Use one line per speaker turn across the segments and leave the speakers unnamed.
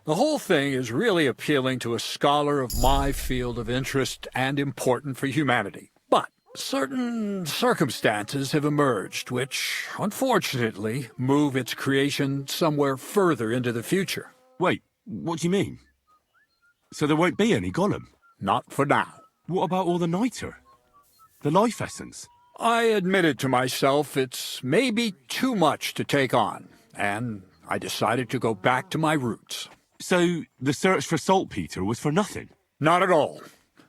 The whole thing is really appealing to a scholar of my field of interest and important for humanity. But certain circumstances have emerged which, unfortunately, move its creation somewhere further into the future.
Wait, what do you mean? So there won't be any golem?
Not for now.
What about all the niter? The life essence?
I admitted to myself it's maybe too much to take on, and I decided to go back to my roots.
So the search for saltpeter was for nothing?
Not at all.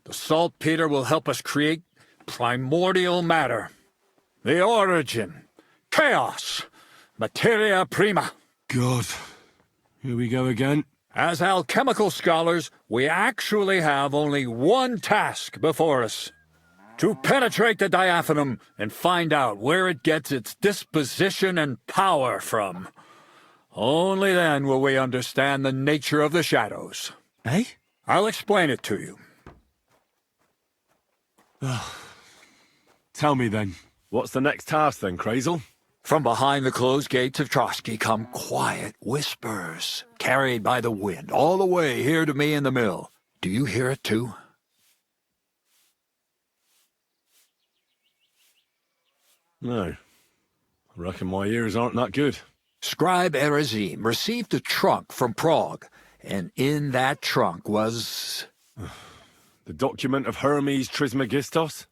The saltpeter will help us create primordial matter. The origin. Chaos. Materia prima.
God. Here we go again.
As alchemical scholars, we actually have only one task before us. To penetrate the diaphanum and find out where it gets its disposition and power from. Only then will we understand the nature of the shadows.
Eh?
I'll explain it to you.
Tell me then.
What's the next task then, Kreyzl?
From behind the closed gates of Trotsky come quiet whispers, carried by the wind, all the way here to me in the mill. Do you hear it too?
No. I reckon my ears aren't that good.
Scribe Erezim received a trunk from Prague, and in that trunk was...
The document of Hermes Trismegistos?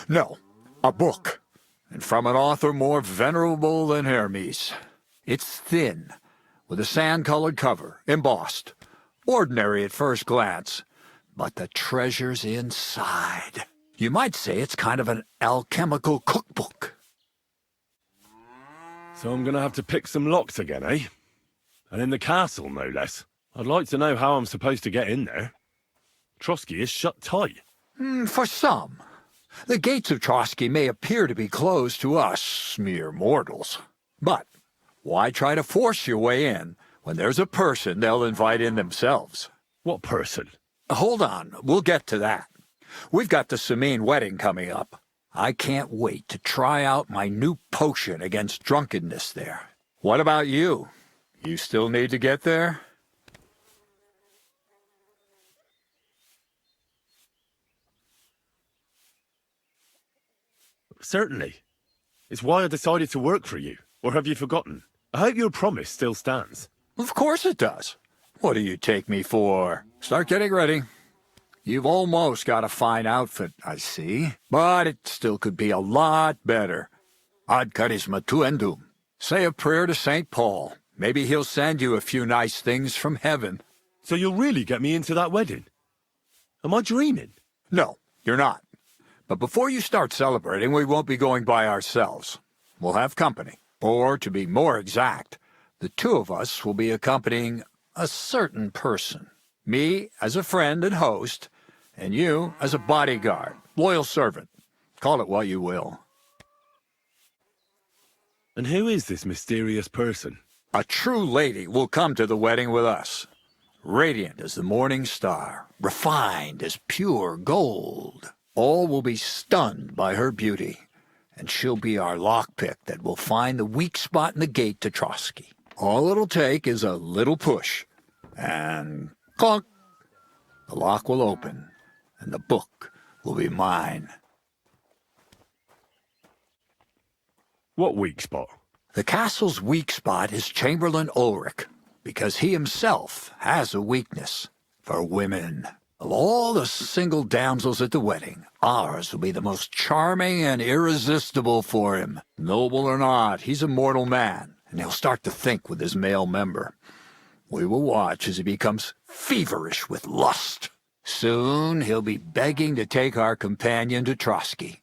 No, a book, and from an author more venerable than Hermes. It's thin, with a sand-colored cover, embossed. Ordinary at first glance, but the treasure's inside. You might say it's kind of an alchemical cookbook.
So I'm gonna have to pick some locks again, eh? And in the castle, no less. I'd like to know how I'm supposed to get in there. Trotsky is shut tight.
For some. The gates of Trotsky may appear to be closed to us, mere mortals. But why try to force your way in when there's a person they'll invite in themselves?
What person?
Hold on, we'll get to that. We've got the Samine wedding coming up. I can't wait to try out my new potion against drunkenness there. What about you? You still need to get there?
Certainly. It's why I decided to work for you. Or have you forgotten? I hope your promise still stands.
Of course it does. What do you take me for? Start getting ready. You've almost got a fine outfit, I see. But it still could be a lot better. Ad charisma tuendum. Say a prayer to St. Paul. Maybe he'll send you a few nice things from heaven.
So you'll really get me into that wedding? Am I dreaming?
No, you're not. But before you start celebrating, we won't be going by ourselves. We'll have company. Or, to be more exact, the two of us will be accompanying a certain person. Me as a friend and host, and you as a bodyguard, loyal servant. Call it what you will.
And who is this mysterious person?
A true lady will come to the wedding with us. Radiant as the morning star, refined as pure gold. All will be stunned by her beauty, and she'll be our lockpick that will find the weak spot in the gate to Trotsky. All it'll take is a little push, and clunk! The lock will open, and the book will be mine.
What weak spot?
The castle's weak spot is Chamberlain Ulrich, because he himself has a weakness for women. Of all the single damsels at the wedding, ours will be the most charming and irresistible for him. Noble or not, he's a mortal man, and he'll start to think with his male member. We will watch as he becomes feverish with lust. Soon he'll be begging to take our companion to Trotsky.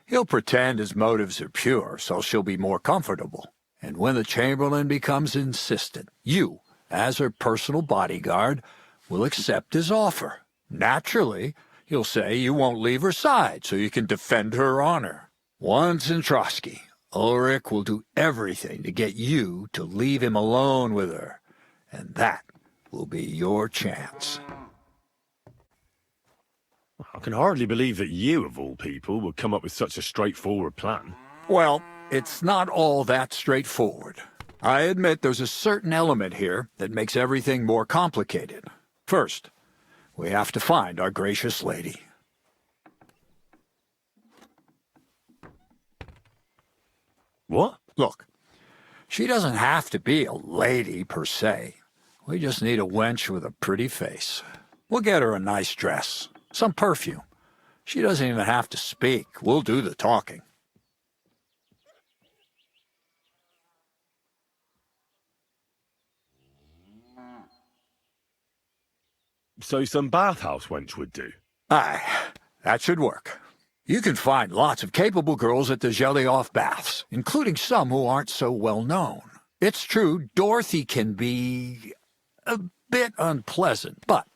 He'll pretend his motives are pure, so she'll be more comfortable. And when the Chamberlain becomes insistent, you, as her personal bodyguard, will accept his offer. Naturally, you'll say you won't leave her side so you can defend her honor. Once in Trotsky, Ulrich will do everything to get you to leave him alone with her. And that will be your chance.
I can hardly believe that you, of all people, would come up with such a straightforward plan.
Well, it's not all that straightforward. I admit there's a certain element here that makes everything more complicated. First, we have to find our gracious lady.
What?
Look, she doesn't have to be a lady per se. We just need a wench with a pretty face. We'll get her a nice dress, some perfume. She doesn't even have to speak. We'll do the talking.
So some bathhouse wench would do?
Aye, that should work. You can find lots of capable girls at the Zhelejov baths, including some who aren't so well known. It's true, Dorothy can be a bit unpleasant, but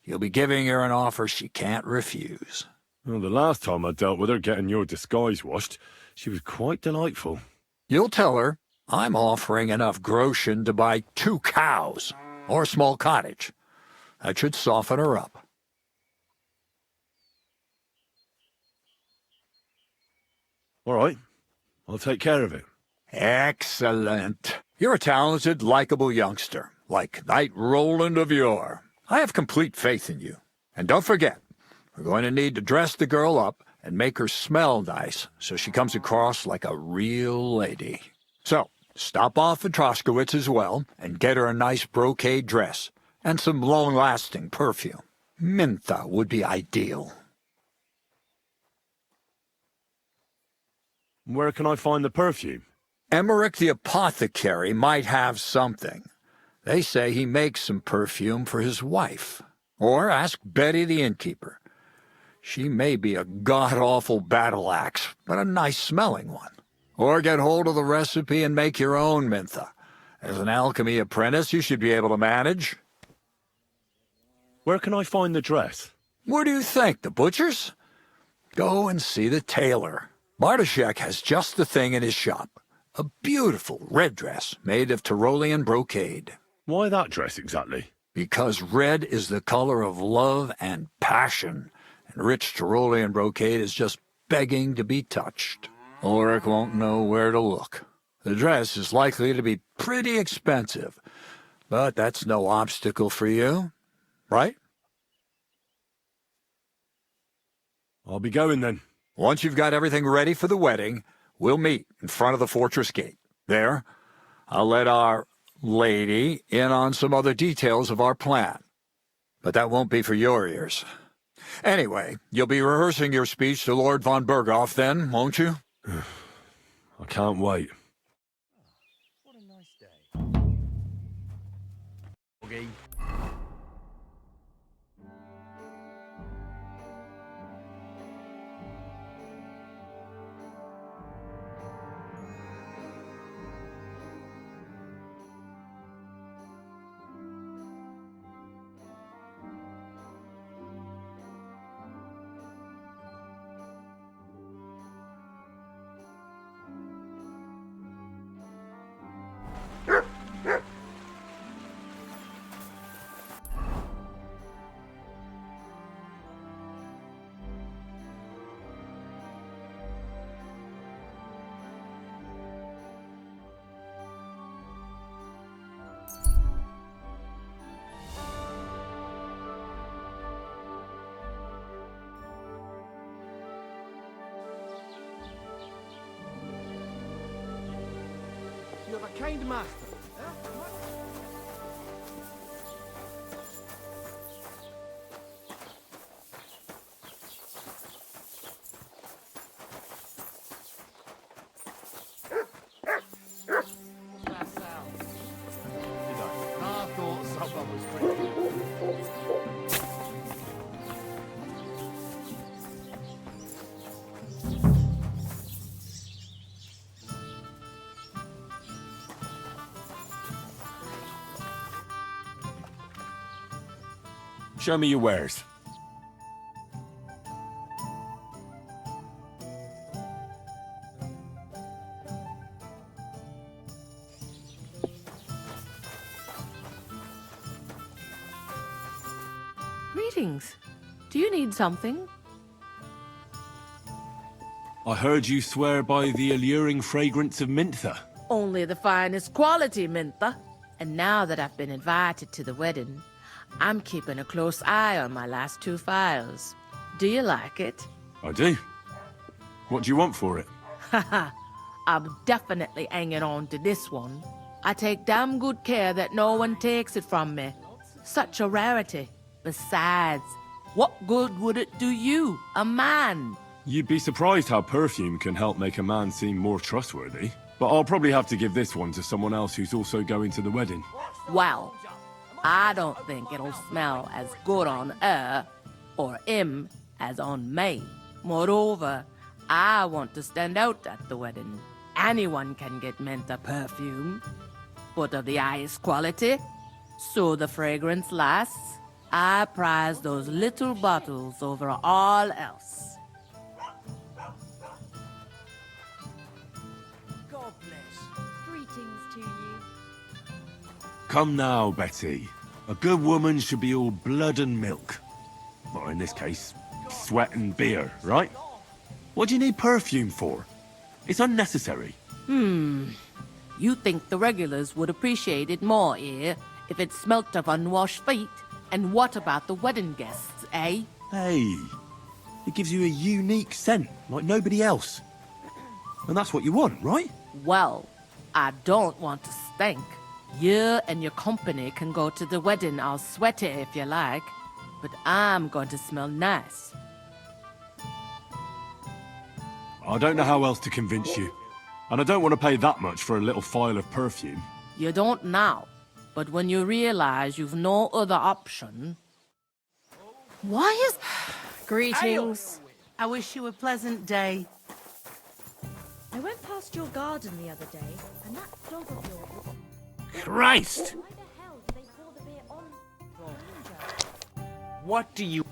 you'll be giving her an offer she can't refuse.
Well, the last time I dealt with her getting your disguise washed, she was quite delightful.
You'll tell her I'm offering enough groschen to buy 2 cows or a small cottage. That should soften her up.
All right, I'll take care of it.
Excellent. You're a talented, likable youngster, like Knight Roland of yore. I have complete faith in you. And don't forget, we're going to need to dress the girl up and make her smell nice so she comes across like a real lady. So, stop off at Troskowitz as well and get her a nice brocade dress and some long-lasting perfume. Mintha would be ideal.
Where can I find the perfume?
Emmerich the apothecary might have something. They say he makes some perfume for his wife. Or ask Betty the innkeeper. She may be a god-awful battle axe, but a nice-smelling one. Or get hold of the recipe and make your own Mintha. As an alchemy apprentice, you should be able to manage.
Where can I find the dress?
Where do you think? The butcher's? Go and see the tailor. Bartoszek has just the thing in his shop. A beautiful red dress made of Tyrolean brocade.
Why that dress exactly?
Because red is the color of love and passion, and rich Tyrolean brocade is just begging to be touched. Ulrich won't know where to look. The dress is likely to be pretty expensive, but that's no obstacle for you, right?
I'll be going then.
Once you've got everything ready for the wedding, we'll meet in front of the fortress gate. There, I'll let our lady in on some other details of our plan. But that won't be for your ears. Anyway, you'll be rehearsing your speech to Lord von Berghoff then, won't you?
I can't wait.
What a nice day. Okay. You're the kind master. What's that sound? Did I thought someone was creeping.
Show me your wares.
Greetings. Do you need something?
I heard you swear by the alluring fragrance of Mintha.
Only the finest quality, Mintha. And now that I've been invited to the wedding, I'm keeping a close eye on my last 2 files. Do you like it?
I do. What do you want for it?
Haha, I'm definitely hanging on to this one. I take damn good care that no one takes it from me. Such a rarity. Besides, what good would it do you, a man?
You'd be surprised how perfume can help make a man seem more trustworthy. But I'll probably have to give this one to someone else who's also going to the wedding.
Well, I don't think it'll smell as good on her or him as on me. Moreover, I want to stand out at the wedding. Anyone can get Mintha perfume, but of the highest quality, so the fragrance lasts. I prize those little bottles over all else.
God bless. Greetings to you.
Come now, Betty. A good woman should be all blood and milk. Well, in this case, sweat and beer, right? What do you need perfume for? It's unnecessary.
You think the regulars would appreciate it more here if it smelt of unwashed feet? And what about the wedding guests, eh?
Hey, it gives you a unique scent, like nobody else. And that's what you want, right?
Well, I don't want to stink. You and your company can go to the wedding all sweaty if you like, but I'm going to smell nice.
I don't know how else to convince you. And I don't want to pay that much for a little phial of perfume.
You don't now, but when you realize you've no other option...
Why is... Greetings. I wish you a pleasant day.
I went past your garden the other day, and that dog of yours...
Christ!
Why the hell did they pour the beer on...
What do you...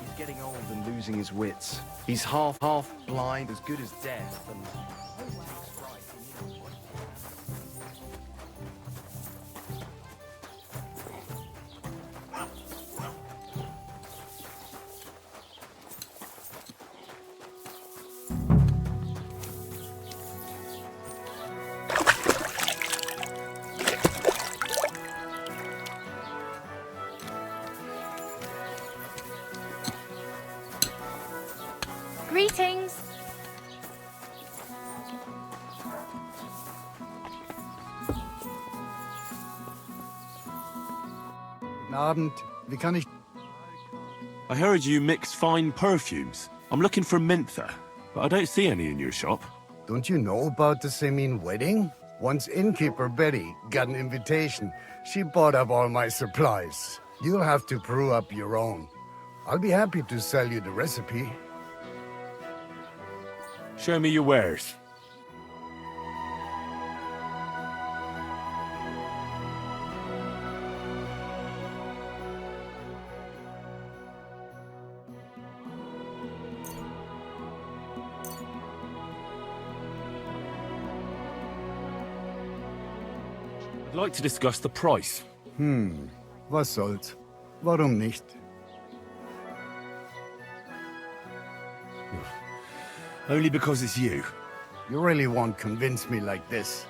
He's getting old and losing his wits. He's half blind, as good as deaf, and...
Greetings!
Guten Abend. Wie kann ich...
I heard you mix fine perfumes. I'm looking for Mintha, but I don't see any in your shop.
Don't you know about the Semin wedding? Once innkeeper Betty got an invitation. She bought up all my supplies. You'll have to brew up your own. I'll be happy to sell you the recipe.
Show me your wares. I'd like to discuss the price.
Was soll's? Warum nicht?
Only because it's you.
You really won't convince me like this.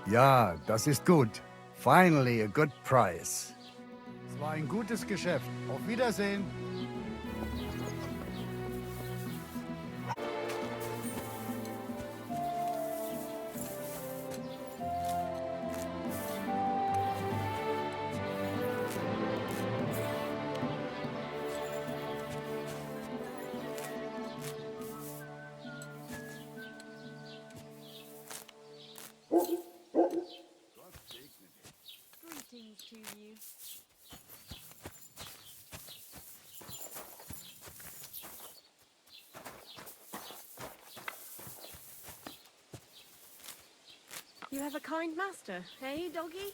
Ja, das ist gut. Finally a good price. Es war ein gutes Geschäft. Auf Wiedersehen.
Greetings to you.
You have a kind master, eh, doggy?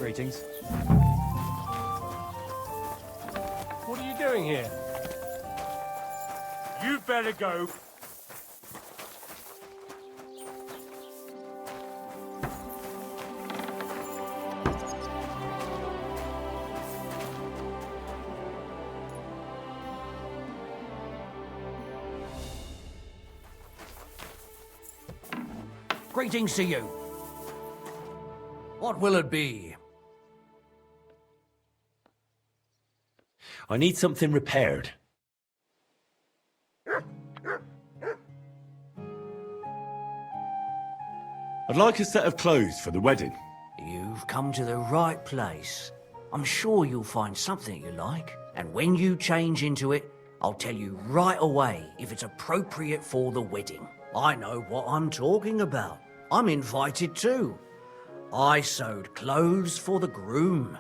Greetings.
What are you doing here? You better go.
Greetings to you. What will it be?
I need something repaired.
I'd like a set of clothes for the wedding.
You've come to the right place. I'm sure you'll find something you like. And when you change into it, I'll tell you right away if it's appropriate for the wedding. I know what I'm talking about. I'm invited too. I sewed clothes for the groom.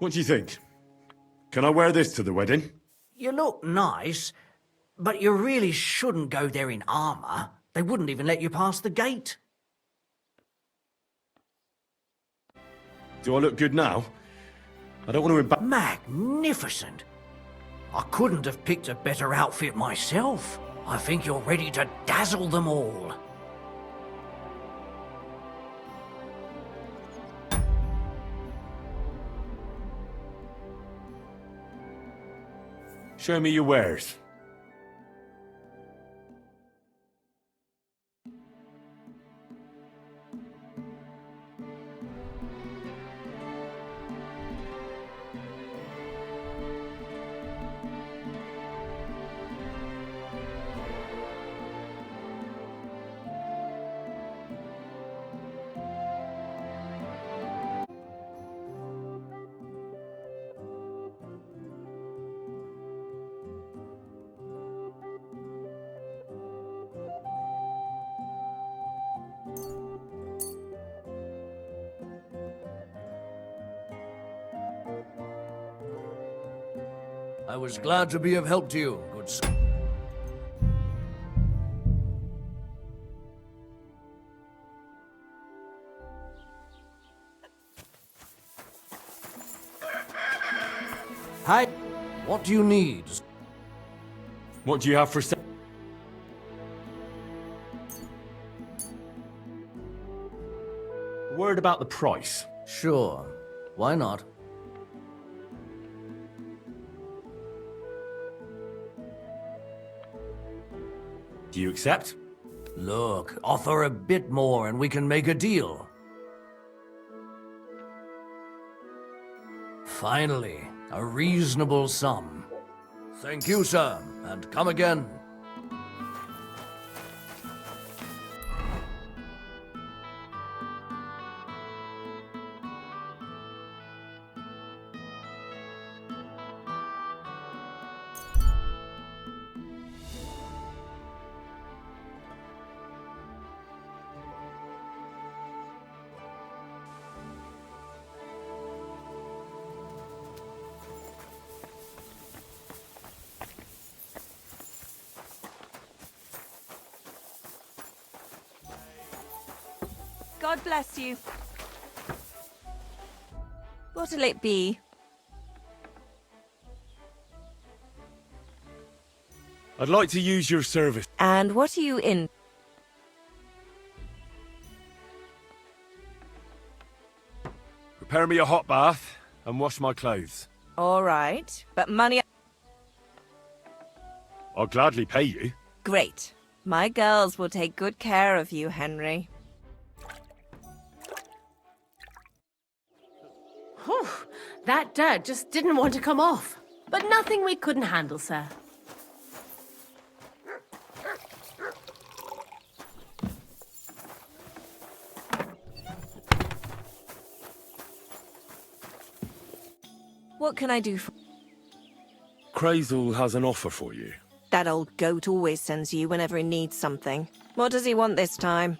What do you think? Can I wear this to the wedding?
You look nice, but you really shouldn't go there in armour. They wouldn't even let you pass the gate.
Do I look good now? I don't want to embarrass...
Magnificent! I couldn't have picked a better outfit myself. I think you're ready to dazzle them all.
Show me your wares.
I was glad to be of help to you, good sir. Hi. What do you need?
What do you have for sale?
A word about the price.
Sure. Why not?
Do you accept?
Look, offer a bit more and we can make a deal. Finally, a reasonable sum. Thank you, sir, and come again.
God bless you. What'll it be?
I'd like to use your service.
And what are you in?
Prepare me a hot bath and wash my clothes.
All right, but money...
I'll gladly pay you.
Great. My girls will take good care of you, Henry.
Whew, that dirt just didn't want to come off. But nothing we couldn't handle, sir.
What can I do for...
Kreyzl has an offer for you.
That old goat always sends you whenever he needs something. What does he want this time?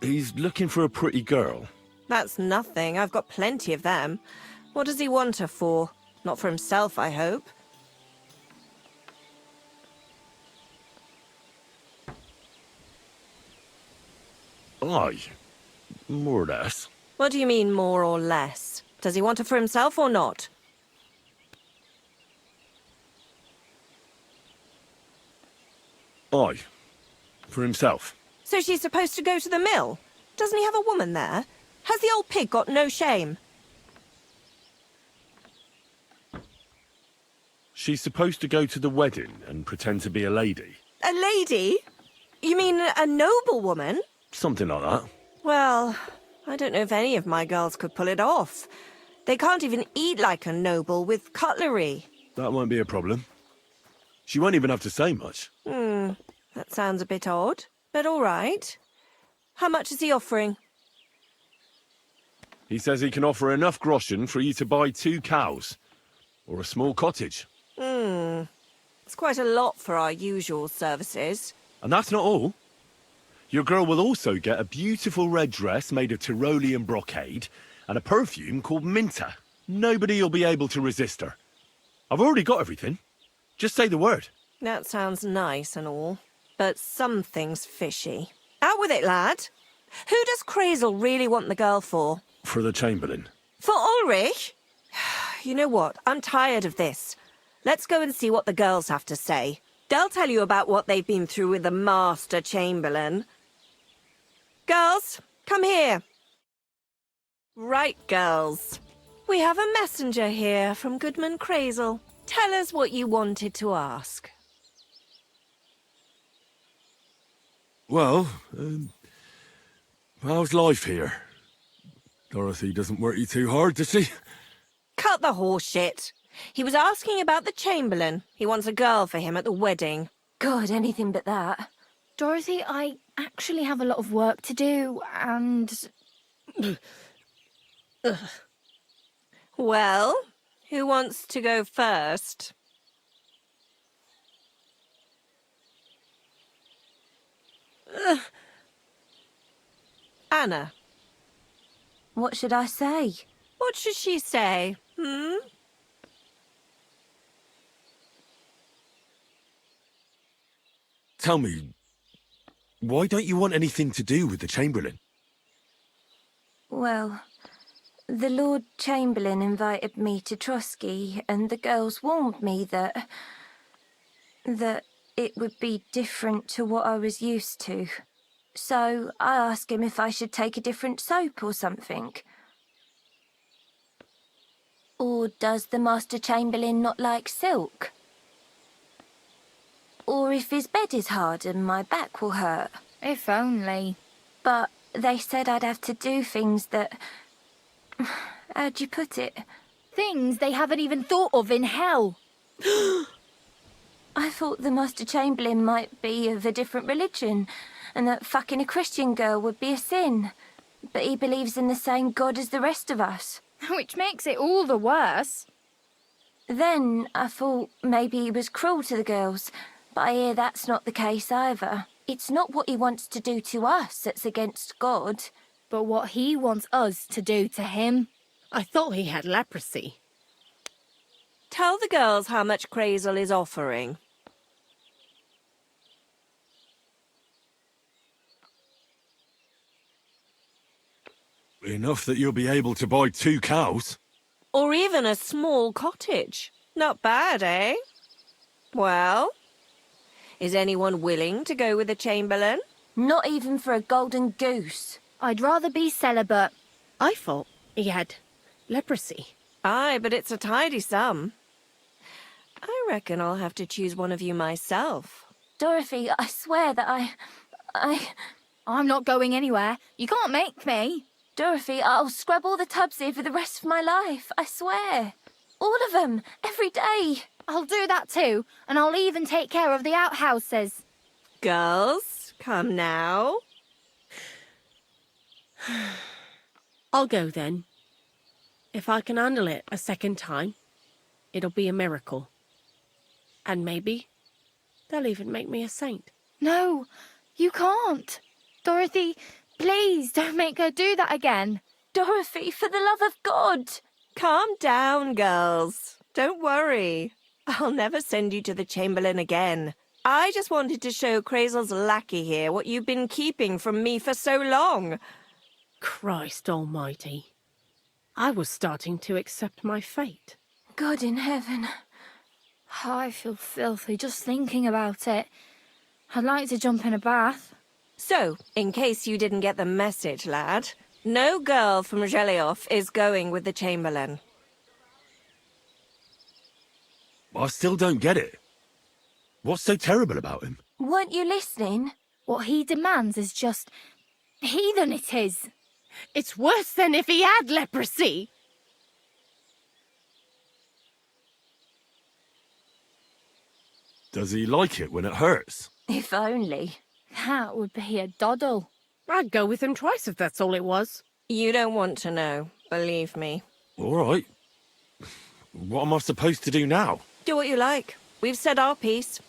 He's looking for a pretty girl.
That's nothing. I've got plenty of them. What does he want her for? Not for himself, I hope.
Aye, more or less.
What do you mean, more or less? Does he want her for himself or not?
Aye, for himself.
So she's supposed to go to the mill? Doesn't he have a woman there? Has the old pig got no shame?
She's supposed to go to the wedding and pretend to be a lady.
A lady? You mean a noblewoman?
Something like that.
Well, I don't know if any of my girls could pull it off. They can't even eat like a noble with cutlery.
That won't be a problem. She won't even have to say much.
That sounds a bit odd, but all right. How much is he offering?
He says he can offer enough groschen for you to buy 2 cows. Or a small cottage.
It's quite a lot for our usual services.
And that's not all. Your girl will also get a beautiful red dress made of Tyrolean brocade and a perfume called Mintha. Nobody will be able to resist her. I've already got everything. Just say the word.
That sounds nice and all, but something's fishy. Out with it, lad. Who does Kreyzl really want the girl for?
For the chamberlain.
For Ulrich? You know what? I'm tired of this. Let's go and see what the girls have to say. They'll tell you about what they've been through with the master chamberlain. Girls, come here. Right, girls. We have a messenger here from Goodman Kreyzl. Tell us what you wanted to ask.
Well, how's life here? Dorothy doesn't work you too hard, does she?
Cut the horse shit. He was asking about the chamberlain. He wants a girl for him at the wedding.
God, anything but that. Dorothy, I actually have a lot of work to do, and...
Well, who wants to go first? Anna.
What should I say?
What should she say?
Tell me, why don't you want anything to do with the Chamberlain?
Well, the Lord Chamberlain invited me to Trotsky, and the girls warned me that it would be different to what I was used to. So I asked him if I should take a different soap or something. Or does the Master Chamberlain not like silk? Or if his bed is hard and my back will hurt.
If only.
But they said I'd have to do things that... How'd you put it?
Things they haven't even thought of in hell.
I thought the Master Chamberlain might be of a different religion, and that fucking a Christian girl would be a sin. But he believes in the same God as the rest of us.
Which makes it all the worse.
Then I thought maybe he was cruel to the girls, but I hear that's not the case either. It's not what he wants to do to us that's against God.
But what he wants us to do to him.
I thought he had leprosy.
Tell the girls how much Kreyzl is offering.
Enough that you'll be able to buy 2 cows.
Or even a small cottage. Not bad, eh? Well, is anyone willing to go with the Chamberlain?
Not even for a golden goose.
I'd rather be celibate.
I thought he had leprosy.
Aye, but it's a tidy sum. I reckon I'll have to choose one of you myself.
Dorothy, I swear that
I'm not going anywhere. You can't make me.
Dorothy, I'll scrub all the tubs here for the rest of my life, I swear. All of them, every day.
I'll do that too, and I'll even take care of the outhouses.
Girls, come now.
I'll go then. If I can handle it a second time, it'll be a miracle. And maybe they'll even make me a saint.
No, you can't. Dorothy, please don't make her do that again.
Dorothy, for the love of God.
Calm down, girls. Don't worry. I'll never send you to the Chamberlain again. I just wanted to show Kreyzl's lackey here what you've been keeping from me for so long.
Christ almighty. I was starting to accept my fate.
God in heaven.
I feel filthy just thinking about it. I'd like to jump in a bath.
So, in case you didn't get the message, lad, no girl from Zhelejov is going with the Chamberlain.
I still don't get it. What's so terrible about him?
Weren't you listening?
What he demands is just... heathen it is.
It's worse than if he had leprosy.
Does he like it when it hurts?
If only.
That would be a doddle.
I'd go with him twice if that's all it was.
You don't want to know, believe me.
All right. What am I supposed to do now?
Do what you like. We've said our piece.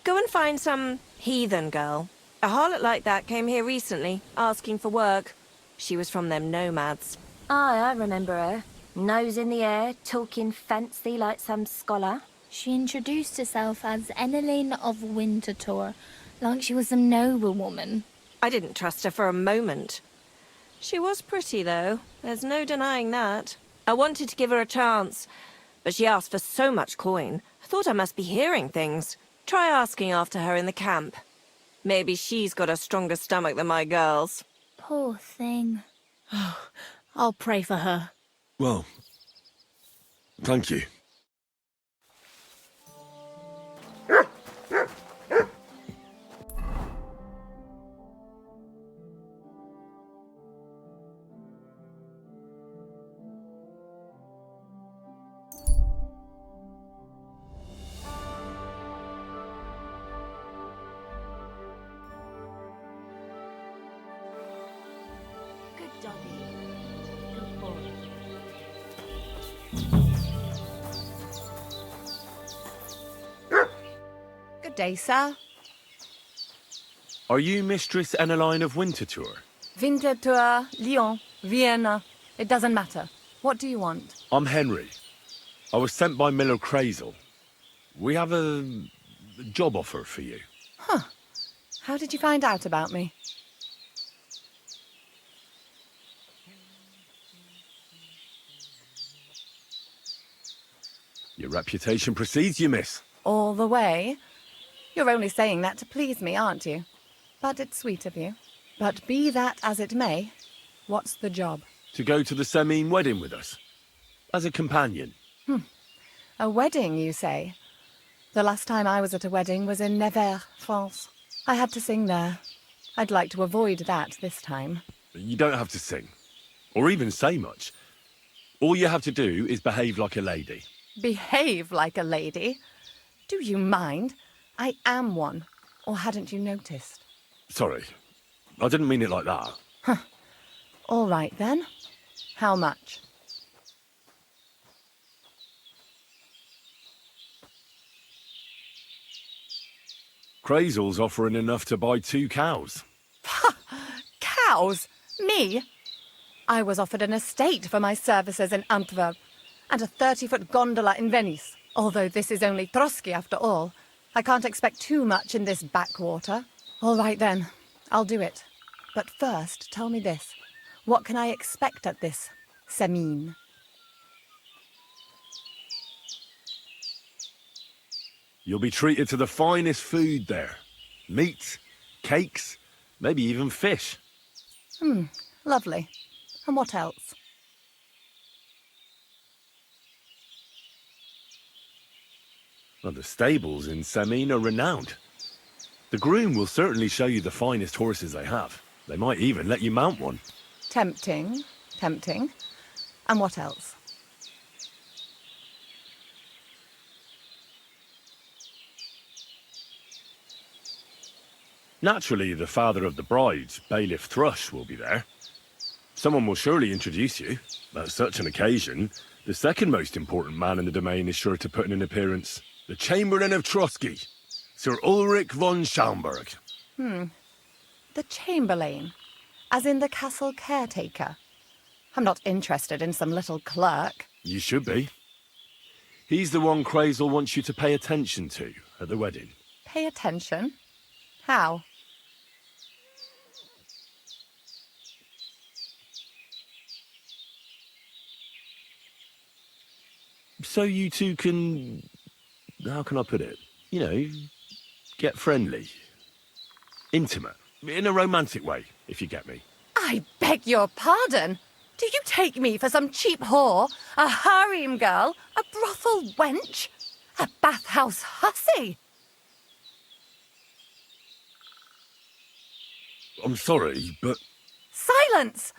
Go and find some heathen girl. A harlot like that came here recently, asking for work. She was from them nomads.
Aye, I remember her. Nose in the air, talking fancy like some scholar.
She introduced herself as Enneleyn of Winterthur, like she was some noblewoman.
I didn't trust her for a moment. She was pretty, though. There's no denying that. I wanted to give her a chance, but she asked for so much coin. I thought I must be hearing things. Try asking after her in the camp. Maybe she's got a stronger stomach than my girls.
Poor thing.
I'll pray for her.
Well, thank you.
Good day, sir.
Are you Mistress Enneleyn of Winterthur?
Winterthur, Lyon, Vienna. It doesn't matter. What do you want?
I'm Henry. I was sent by Miller Kreyzl. We have a job offer for you.
Huh. How did you find out about me?
Your reputation precedes you, miss.
All the way? You're only saying that to please me, aren't you? But it's sweet of you. But be that as it may, what's the job?
To go to the Semine wedding with us. As a companion.
A wedding, you say? The last time I was at a wedding was in Nevers, France. I had to sing there. I'd like to avoid that this time.
You don't have to sing. Or even say much. All you have to do is behave like a lady.
Behave like a lady? Do you mind? I am one. Or hadn't you noticed?
Sorry. I didn't mean it like that.
Huh. All right, then. How much?
Kreyzl's offering enough to buy 2 cows.
Ha! Cows? Me? I was offered an estate for my services in Antwerp, and a 30-foot gondola in Venice. Although this is only Trotsky after all, I can't expect too much in this backwater. All right then, I'll do it. But first, tell me this. What can I expect at this Semine?
You'll be treated to the finest food there. Meat, cakes, maybe even fish.
Lovely. And what else?
Well, the stables in Semine are renowned. The groom will certainly show you the finest horses they have. They might even let you mount one.
Tempting. Tempting. And what else?
Naturally, the father of the bride, Bailiff Thrush, will be there. Someone will surely introduce you. At such an occasion, the second most important man in the domain is sure to put in an appearance. The Chamberlain of Trotsky, Sir Ulrich von Schaumburg.
The chamberlain. As in the castle caretaker. I'm not interested in some little clerk.
You should be. He's the one Kreyzl wants you to pay attention to at the wedding.
Pay attention? How?
So you two can... how can I put it? You know, get friendly. Intimate. In a romantic way, if you get me.
I beg your pardon? Do you take me for some cheap whore? A harem girl? A brothel wench? A bathhouse hussy?
I'm sorry, but...
Silence!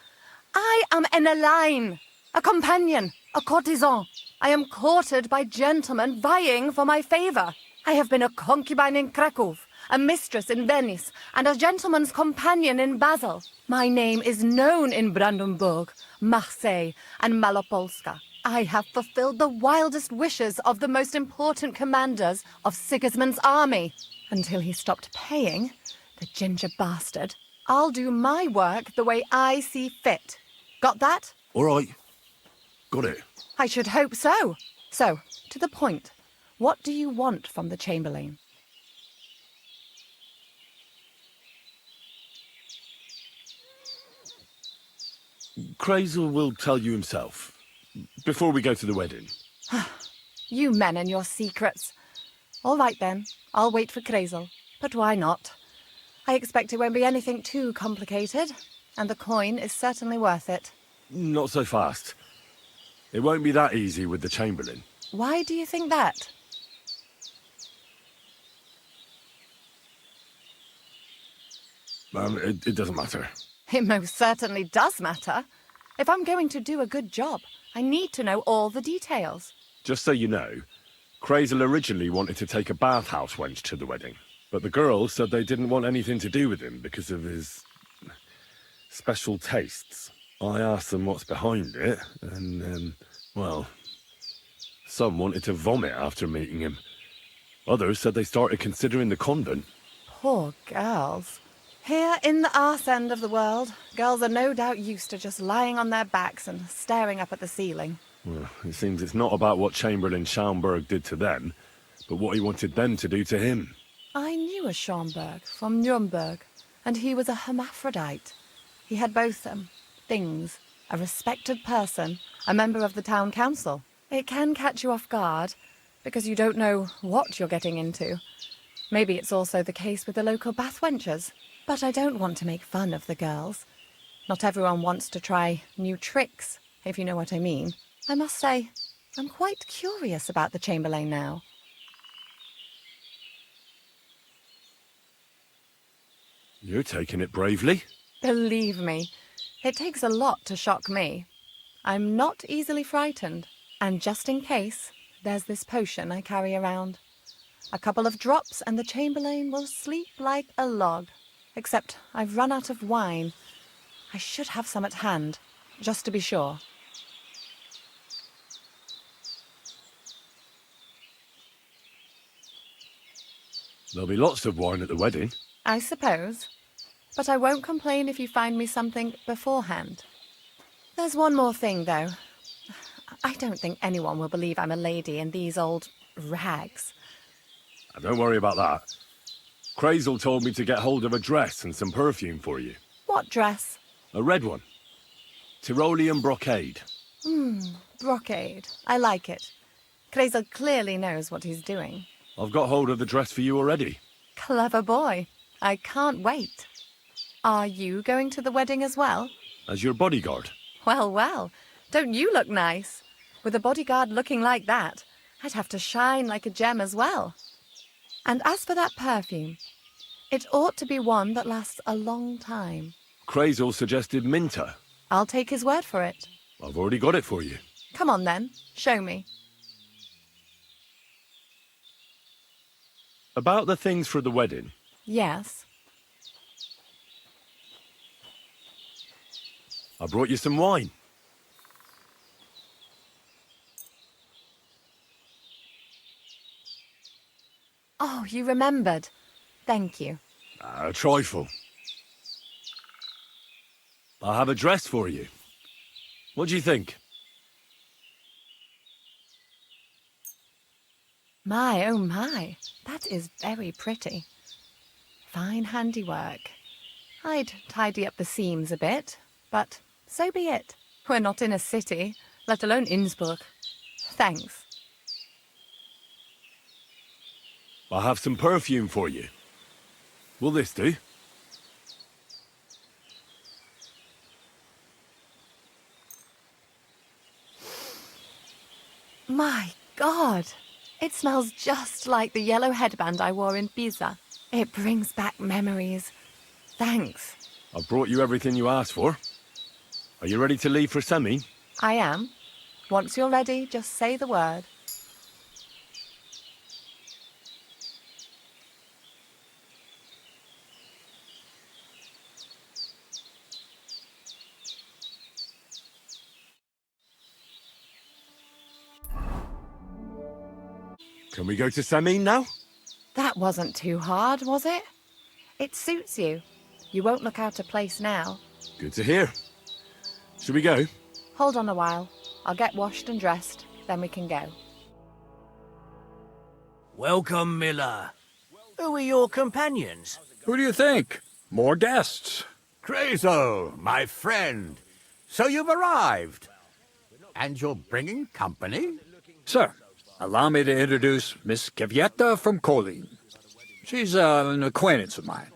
I am Enneleyn, a companion, a courtesan. I am courted by gentlemen vying for my favor. I have been a concubine in Krakow, a mistress in Venice, and a gentleman's companion in Basel. My name is known in Brandenburg, Marseille, and Malopolska. I have fulfilled the wildest wishes of the most important commanders of Sigismund's army. Until he stopped paying, the ginger bastard, I'll do my work the way I see fit. Got that?
All right. Got it.
I should hope so. So, to the point. What do you want from the chamberlain?
Kreyzl will tell you himself. Before we go to the wedding.
You men and your secrets. All right then, I'll wait for Kreyzl. But why not? I expect it won't be anything too complicated, and the coin is certainly worth it.
Not so fast. It won't be that easy with the Chamberlain.
Why do you think that?
It doesn't matter.
It most certainly does matter. If I'm going to do a good job, I need to know all the details.
Just so you know, Kreyzl originally wanted to take a bathhouse wench to the wedding, but the girls said they didn't want anything to do with him because of his special tastes. I asked them what's behind it, and, well, some wanted to vomit after meeting him. Others said they started considering the convent.
Poor girls. Here in the arse end of the world, girls are no doubt used to just lying on their backs and staring up at the ceiling.
Well, it seems it's not about what Chamberlain Schaumburg did to them, but what he wanted them to do to him.
I knew a Schaumburg from Nuremberg, and he was a hermaphrodite. He had both things. A respected person, a member of the town council. It can catch you off guard, because you don't know what you're getting into. Maybe it's also the case with the local bathwenchers. But I don't want to make fun of the girls. Not everyone wants to try new tricks, if you know what I mean. I must say, I'm quite curious about the chamberlain now.
You're taking it bravely.
Believe me, it takes a lot to shock me. I'm not easily frightened, and just in case, there's this potion I carry around. A couple of drops and the chamberlain will sleep like a log. Except I've run out of wine. I should have some at hand, just to be sure.
There'll be lots of wine at the wedding.
I suppose. But I won't complain if you find me something beforehand. There's one more thing, though. I don't think anyone will believe I'm a lady in these old rags.
Don't worry about that. Kreyzl told me to get hold of a dress and some perfume for you.
What dress?
A red one. Tyrolean brocade.
Brocade. I like it. Kreyzl clearly knows what he's doing.
I've got hold of the dress for you already.
Clever boy. I can't wait. Are you going to the wedding as well?
As your bodyguard.
Well, well. Don't you look nice? With a bodyguard looking like that, I'd have to shine like a gem as well. And as for that perfume, it ought to be one that lasts a long time.
Kreyzl suggested Mintha.
I'll take his word for it.
I've already got it for you.
Come on then, show me.
About the things for the wedding.
Yes.
I brought you some wine.
Oh, you remembered. Thank you.
A trifle. I have a dress for you. What do you think?
My, oh my, that is very pretty. Fine handiwork. I'd tidy up the seams a bit, but so be it. We're not in a city, let alone Innsbruck. Thanks.
I have some perfume for you. Will this do?
My God! It smells just like the yellow headband I wore in Pisa. It brings back memories. Thanks.
I've brought you everything you asked for. Are you ready to leave for Semi?
I am. Once you're ready, just say the word.
Can we go to Semi now?
That wasn't too hard, was it? It suits you. You won't look out of place now.
Good to hear. Should we go?
Hold on a while. I'll get washed and dressed, then we can go.
Welcome, Miller. Who are your companions?
Who do you think? More guests.
Kreyzl, my friend. So you've arrived. And you're bringing company?
Sir, allow me to introduce Miss Kvieta from Kolin. She's an acquaintance of mine.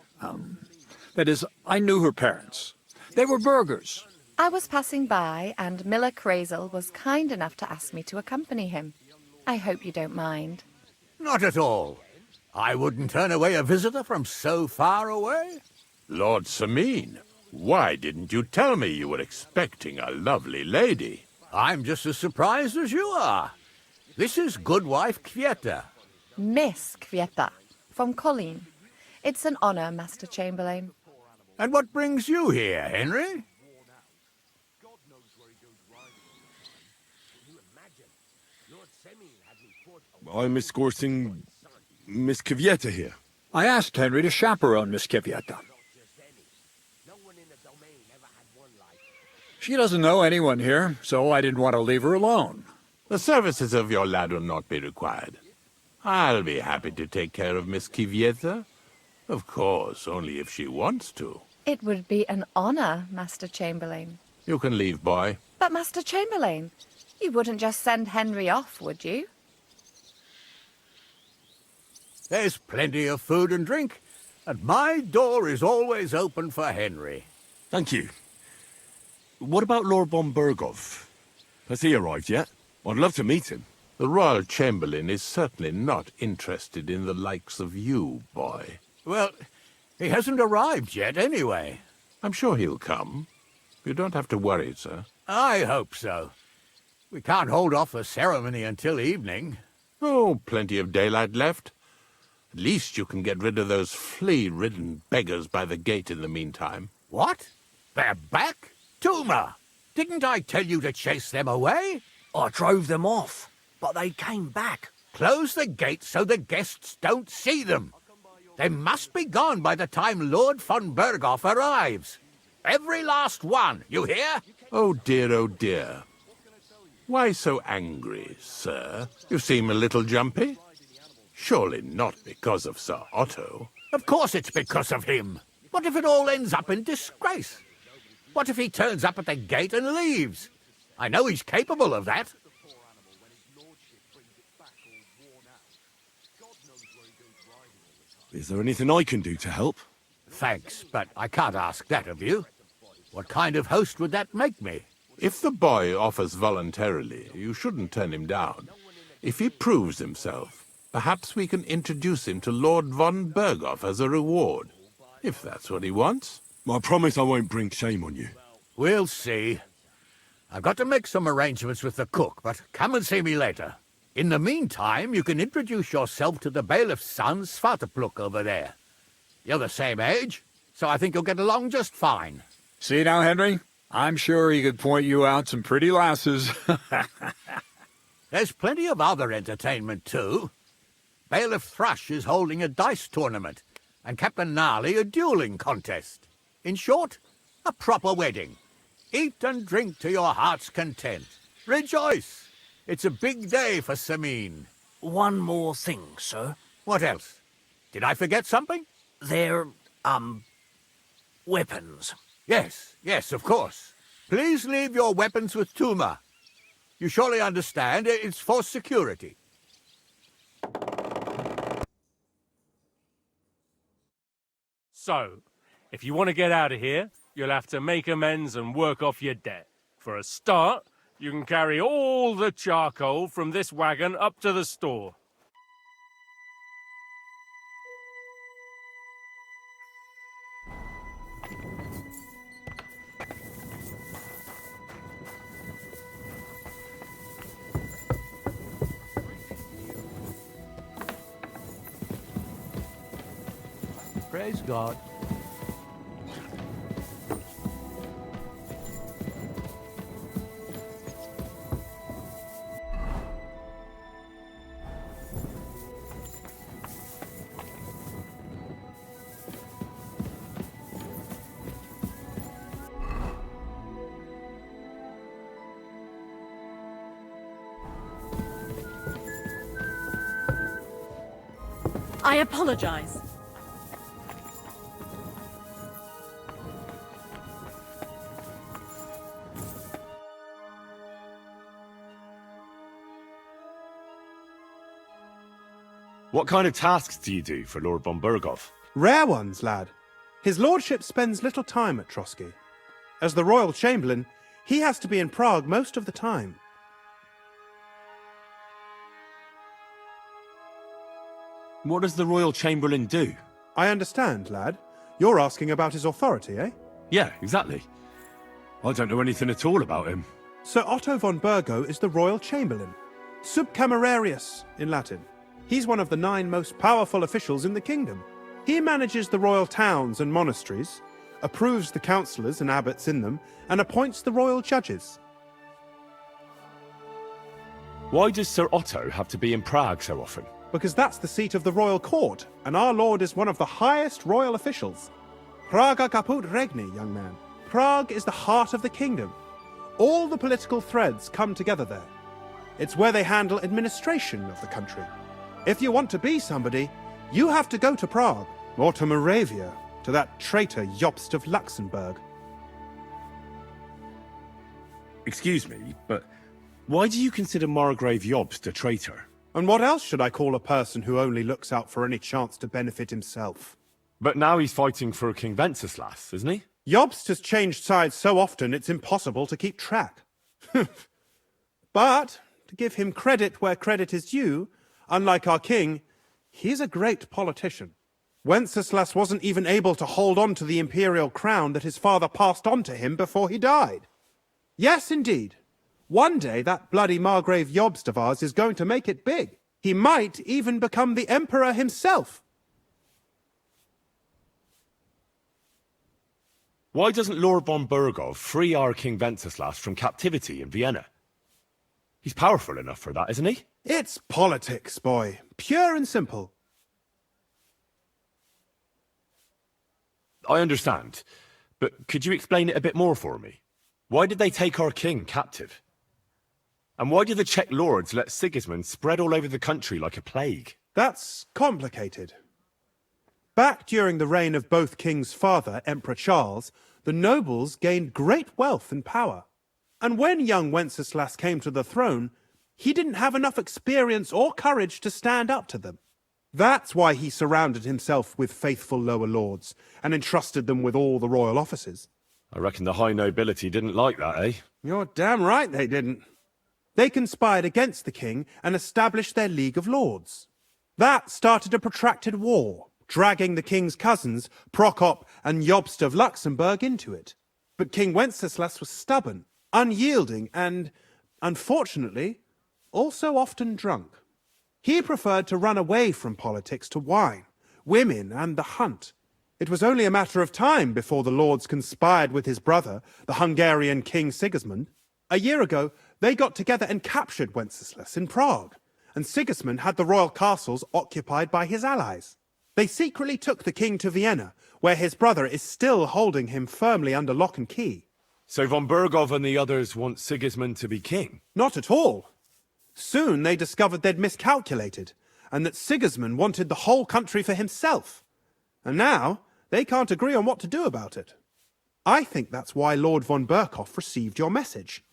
That is, I knew her parents. They were burghers.
I was passing by, and Miller Kreyzl was kind enough to ask me to accompany him. I hope you don't mind.
Not at all. I wouldn't turn away a visitor from so far away.
Lord Samin, why didn't you tell me you were expecting a lovely lady?
I'm just as surprised as you are. This is good wife Kvieta.
Miss Kvieta, from Kolin. It's an honor, Master Chamberlain.
And what brings you here, Henry?
I'm escorting Miss Kvieta here.
I asked Henry to chaperone Miss Kvieta. She doesn't know anyone here, so I didn't want to leave her alone.
The services of your lad will not be required. I'll be happy to take care of Miss Kivieta. Of course, only if she wants to.
It would be an honor, Master Chamberlain.
You can leave, boy.
But, Master Chamberlain, you wouldn't just send Henry off, would you?
There's plenty of food and drink, and my door is always open for Henry.
Thank you. What about Lord von Bergov? Has he arrived yet? I'd love to meet him.
The Royal Chamberlain is certainly not interested in the likes of you, boy.
Well, he hasn't arrived yet anyway.
I'm sure he'll come. You don't have to worry, sir.
I hope so. We can't hold off the ceremony until evening.
Oh, plenty of daylight left. At least you can get rid of those flea-ridden beggars by the gate in the meantime.
What? They're back? Tuma! Didn't I tell you to chase them away?
I drove them off, but they came back.
Close the gate so the guests don't see them. They must be gone by the time Lord von Berghoff arrives. Every last one, you hear?
Oh dear, oh dear. Why so angry, sir? You seem a little jumpy. Surely not because of Sir Otto.
Of course it's because of him. What if it all ends up in disgrace? What if he turns up at the gate and leaves? I know he's capable of that.
Is there anything I can do to help?
Thanks, but I can't ask that of you. What kind of host would that make me?
If the boy offers voluntarily, you shouldn't turn him down. If he proves himself, perhaps we can introduce him to Lord von Berghoff as a reward, if that's what he wants.
I promise I won't bring shame on you.
We'll see. I've got to make some arrangements with the cook, but come and see me later. In the meantime, you can introduce yourself to the bailiff's son, Svartepluk, over there. You're the same age, so I think you'll get along just fine.
See now, Henry? I'm sure he could point you out some pretty lasses.
There's plenty of other entertainment, too. Bailiff Thrush is holding a dice tournament, and Captain Gnarly a dueling contest. In short, a proper wedding. Eat and drink to your heart's content. Rejoice! It's a big day for Sameen.
One more thing, sir.
What else? Did I forget something?
They're, weapons.
Yes, of course. Please leave your weapons with Tuma. You surely understand it's for security.
So, if you want to get out of here, you'll have to make amends and work off your debt. For a start, you can carry all the charcoal from this wagon up to the store.
Praise God.
I apologize.
What kind of tasks do you do for Lord von Berghoff?
Rare ones, lad. His lordship spends little time at Trotsky. As the royal chamberlain, he has to be in Prague most of the time.
What does the royal chamberlain do?
I understand, lad. You're asking about his authority, eh?
Yeah, exactly. I don't know anything at all about him.
Sir Otto von Bergo is the royal chamberlain. Subcamerarius, in Latin. He's one of the 9 most powerful officials in the kingdom. He manages the royal towns and monasteries, approves the councillors and abbots in them, and appoints the royal judges.
Why does Sir Otto have to be in Prague so often?
Because that's the seat of the royal court, and our lord is one of the highest royal officials. Praga caput regni, young man. Prague is the heart of the kingdom. All the political threads come together there. It's where they handle administration of the country. If you want to be somebody, you have to go to Prague, or to Moravia, to that traitor Jobst of Luxembourg.
Excuse me, but why do you consider Margrave Jobst a traitor?
And what else should I call a person who only looks out for any chance to benefit himself?
But now he's fighting for King Wenceslas, isn't he?
Jobst has changed sides so often it's impossible to keep track. But, to give him credit where credit is due, unlike our king, he's a great politician. Wenceslas wasn't even able to hold on to the imperial crown that his father passed on to him before he died. Yes, indeed. One day that bloody Margrave Jobst of ours is going to make it big. He might even become the emperor himself.
Why doesn't Lord von Bergov free our King Wenceslas from captivity in Vienna? He's powerful enough for that, isn't he?
It's politics, boy. Pure and simple.
I understand, but could you explain it a bit more for me? Why did they take our king captive? And why did the Czech lords let Sigismund spread all over the country like a plague?
That's complicated. Back during the reign of both kings' father, Emperor Charles, the nobles gained great wealth and power. And when young Wenceslas came to the throne, he didn't have enough experience or courage to stand up to them. That's why he surrounded himself with faithful lower lords and entrusted them with all the royal offices.
I reckon the high nobility didn't like that, eh?
You're damn right they didn't. They conspired against the king and established their League of Lords. That started a protracted war, dragging the king's cousins, Prokop and Jobst of Luxembourg, into it. But King Wenceslas was stubborn, unyielding, and, unfortunately, also often drunk. He preferred to run away from politics to wine, women, and the hunt. It was only a matter of time before the lords conspired with his brother, the Hungarian King Sigismund. A year ago, they got together and captured Wenceslas in Prague, and Sigismund had the royal castles occupied by his allies. They secretly took the king to Vienna, where his brother is still holding him firmly under lock and key.
So von Bergov and the others want Sigismund to be king?
Not at all. Soon they discovered they'd miscalculated, and that Sigismund wanted the whole country for himself. And now, they can't agree on what to do about it. I think that's why Lord von Berkhoff received your message.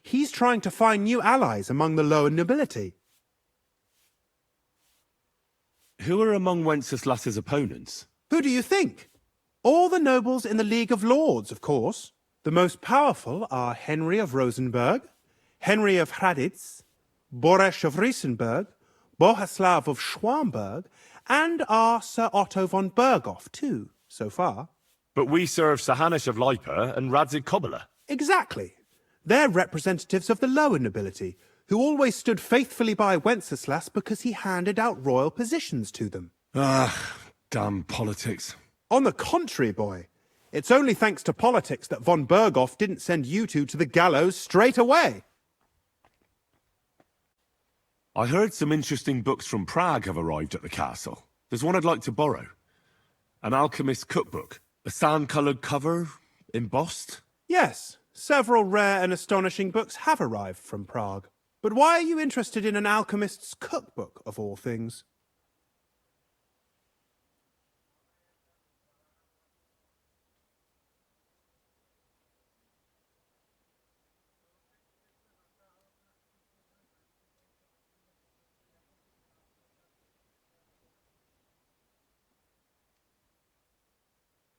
He's trying to find new allies among the lower nobility.
Who are among Wenceslas's opponents?
Who do you think? All the nobles in the League of Lords, of course. The most powerful are Henry of Rosenberg, Henry of Hraditz, Boresh of Riesenberg, Bohuslav of Schwamberg, and our Sir Otto von Berghoff, too, so far.
But we serve Sir Hanush of Lipa and Radzig Kobyla.
Exactly. They're representatives of the lower nobility, who always stood faithfully by Wenceslas because he handed out royal positions to them.
Ah, damn politics.
On the contrary, boy. It's only thanks to politics that von Berghoff didn't send you two to the gallows straight away.
I heard some interesting books from Prague have arrived at the castle. There's one I'd like to borrow. An alchemist's cookbook. A sand-coloured cover, embossed.
Yes, several rare and astonishing books have arrived from Prague. But why are you interested in an alchemist's cookbook, of all things?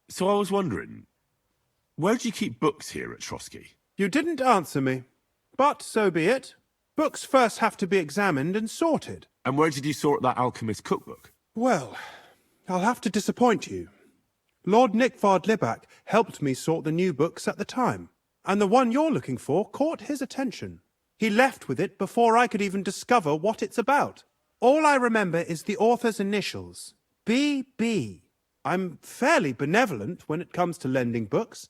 So I was wondering, where do you keep books here at Trotsky?
You didn't answer me, but so be it. Books first have to be examined and sorted.
And where did you sort that alchemist cookbook?
Well, I'll have to disappoint you. Lord Nikvard Libak helped me sort the new books at the time, and the one you're looking for caught his attention. He left with it before I could even discover what it's about. All I remember is the author's initials, B.B. I'm fairly benevolent when it comes to lending books,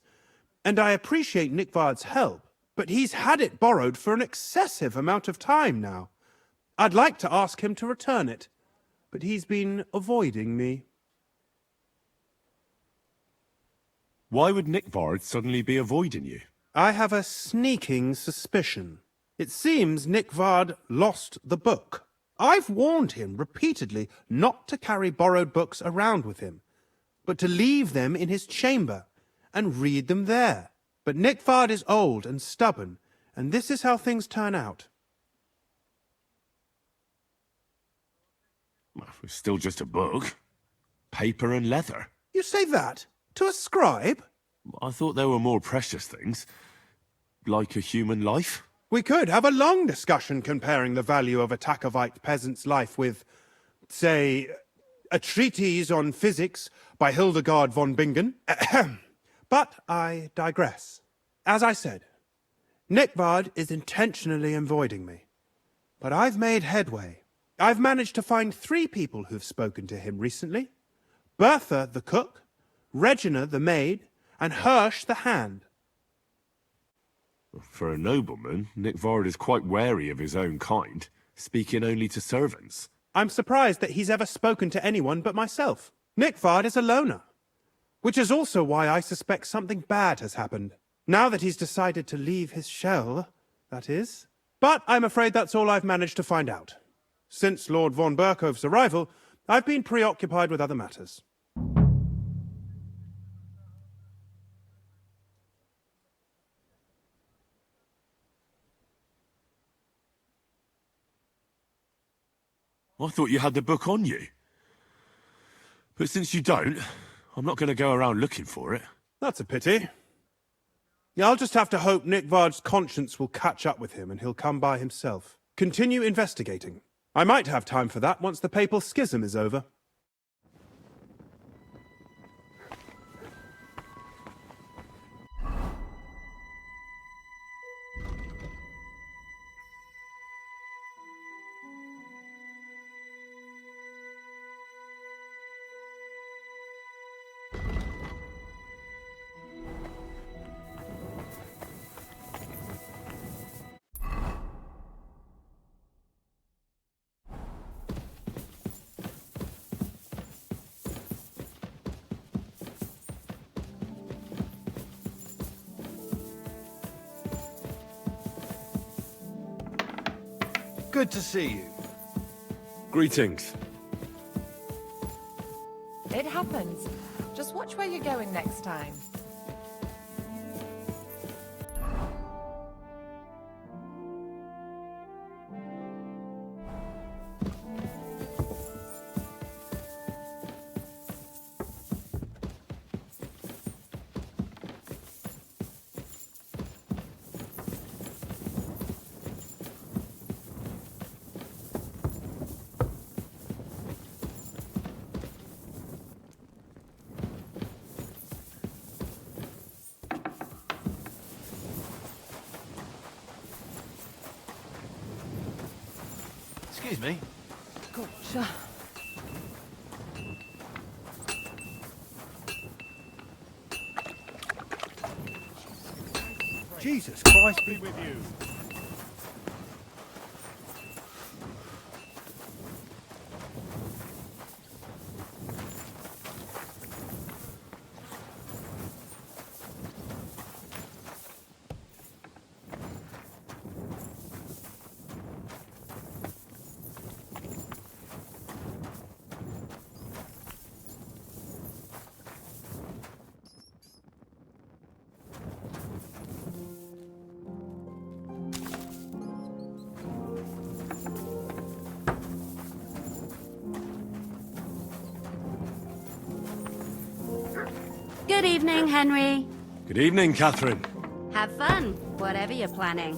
and I appreciate Nikvard's help, but he's had it borrowed for an excessive amount of time now. I'd like to ask him to return it, but he's been avoiding me.
Why would Nikvard suddenly be avoiding you?
I have a sneaking suspicion. It seems Nikvard lost the book. I've warned him repeatedly not to carry borrowed books around with him, but to leave them in his chamber and read them there. But Nikvard is old and stubborn, and this is how things turn out.
Well, it's still just a book. Paper and leather.
You say that? To a scribe?
I thought there were more precious things. Like a human life.
We could have a long discussion comparing the value of a Takovite peasant's life with, say, a treatise on physics by Hildegard von Bingen. But I digress. As I said, Nikvard is intentionally avoiding me. But I've made headway. I've managed to find 3 people who've spoken to him recently. Bertha, the cook, Regina, the maid, and Hirsch, the hand.
For a nobleman, Nikvard is quite wary of his own kind, speaking only to servants.
I'm surprised that he's ever spoken to anyone but myself. Nikvard is a loner, which is also why I suspect something bad has happened. Now that he's decided to leave his shell, that is. But I'm afraid that's all I've managed to find out. Since Lord von Berkov's arrival, I've been preoccupied with other matters.
I thought you had the book on you. But since you don't, I'm not going to go around looking for it.
That's a pity. Yeah, I'll just have to hope Nikvard's conscience will catch up with him and he'll come by himself. Continue investigating. I might have time for that once the papal schism is over.
Good to see you.
Greetings.
It happens. Just watch where you're going next time.
Excuse me.
Gotcha.
Jesus Christ be with you.
Good evening, Henry.
Good evening, Catherine.
Have fun, whatever you're planning.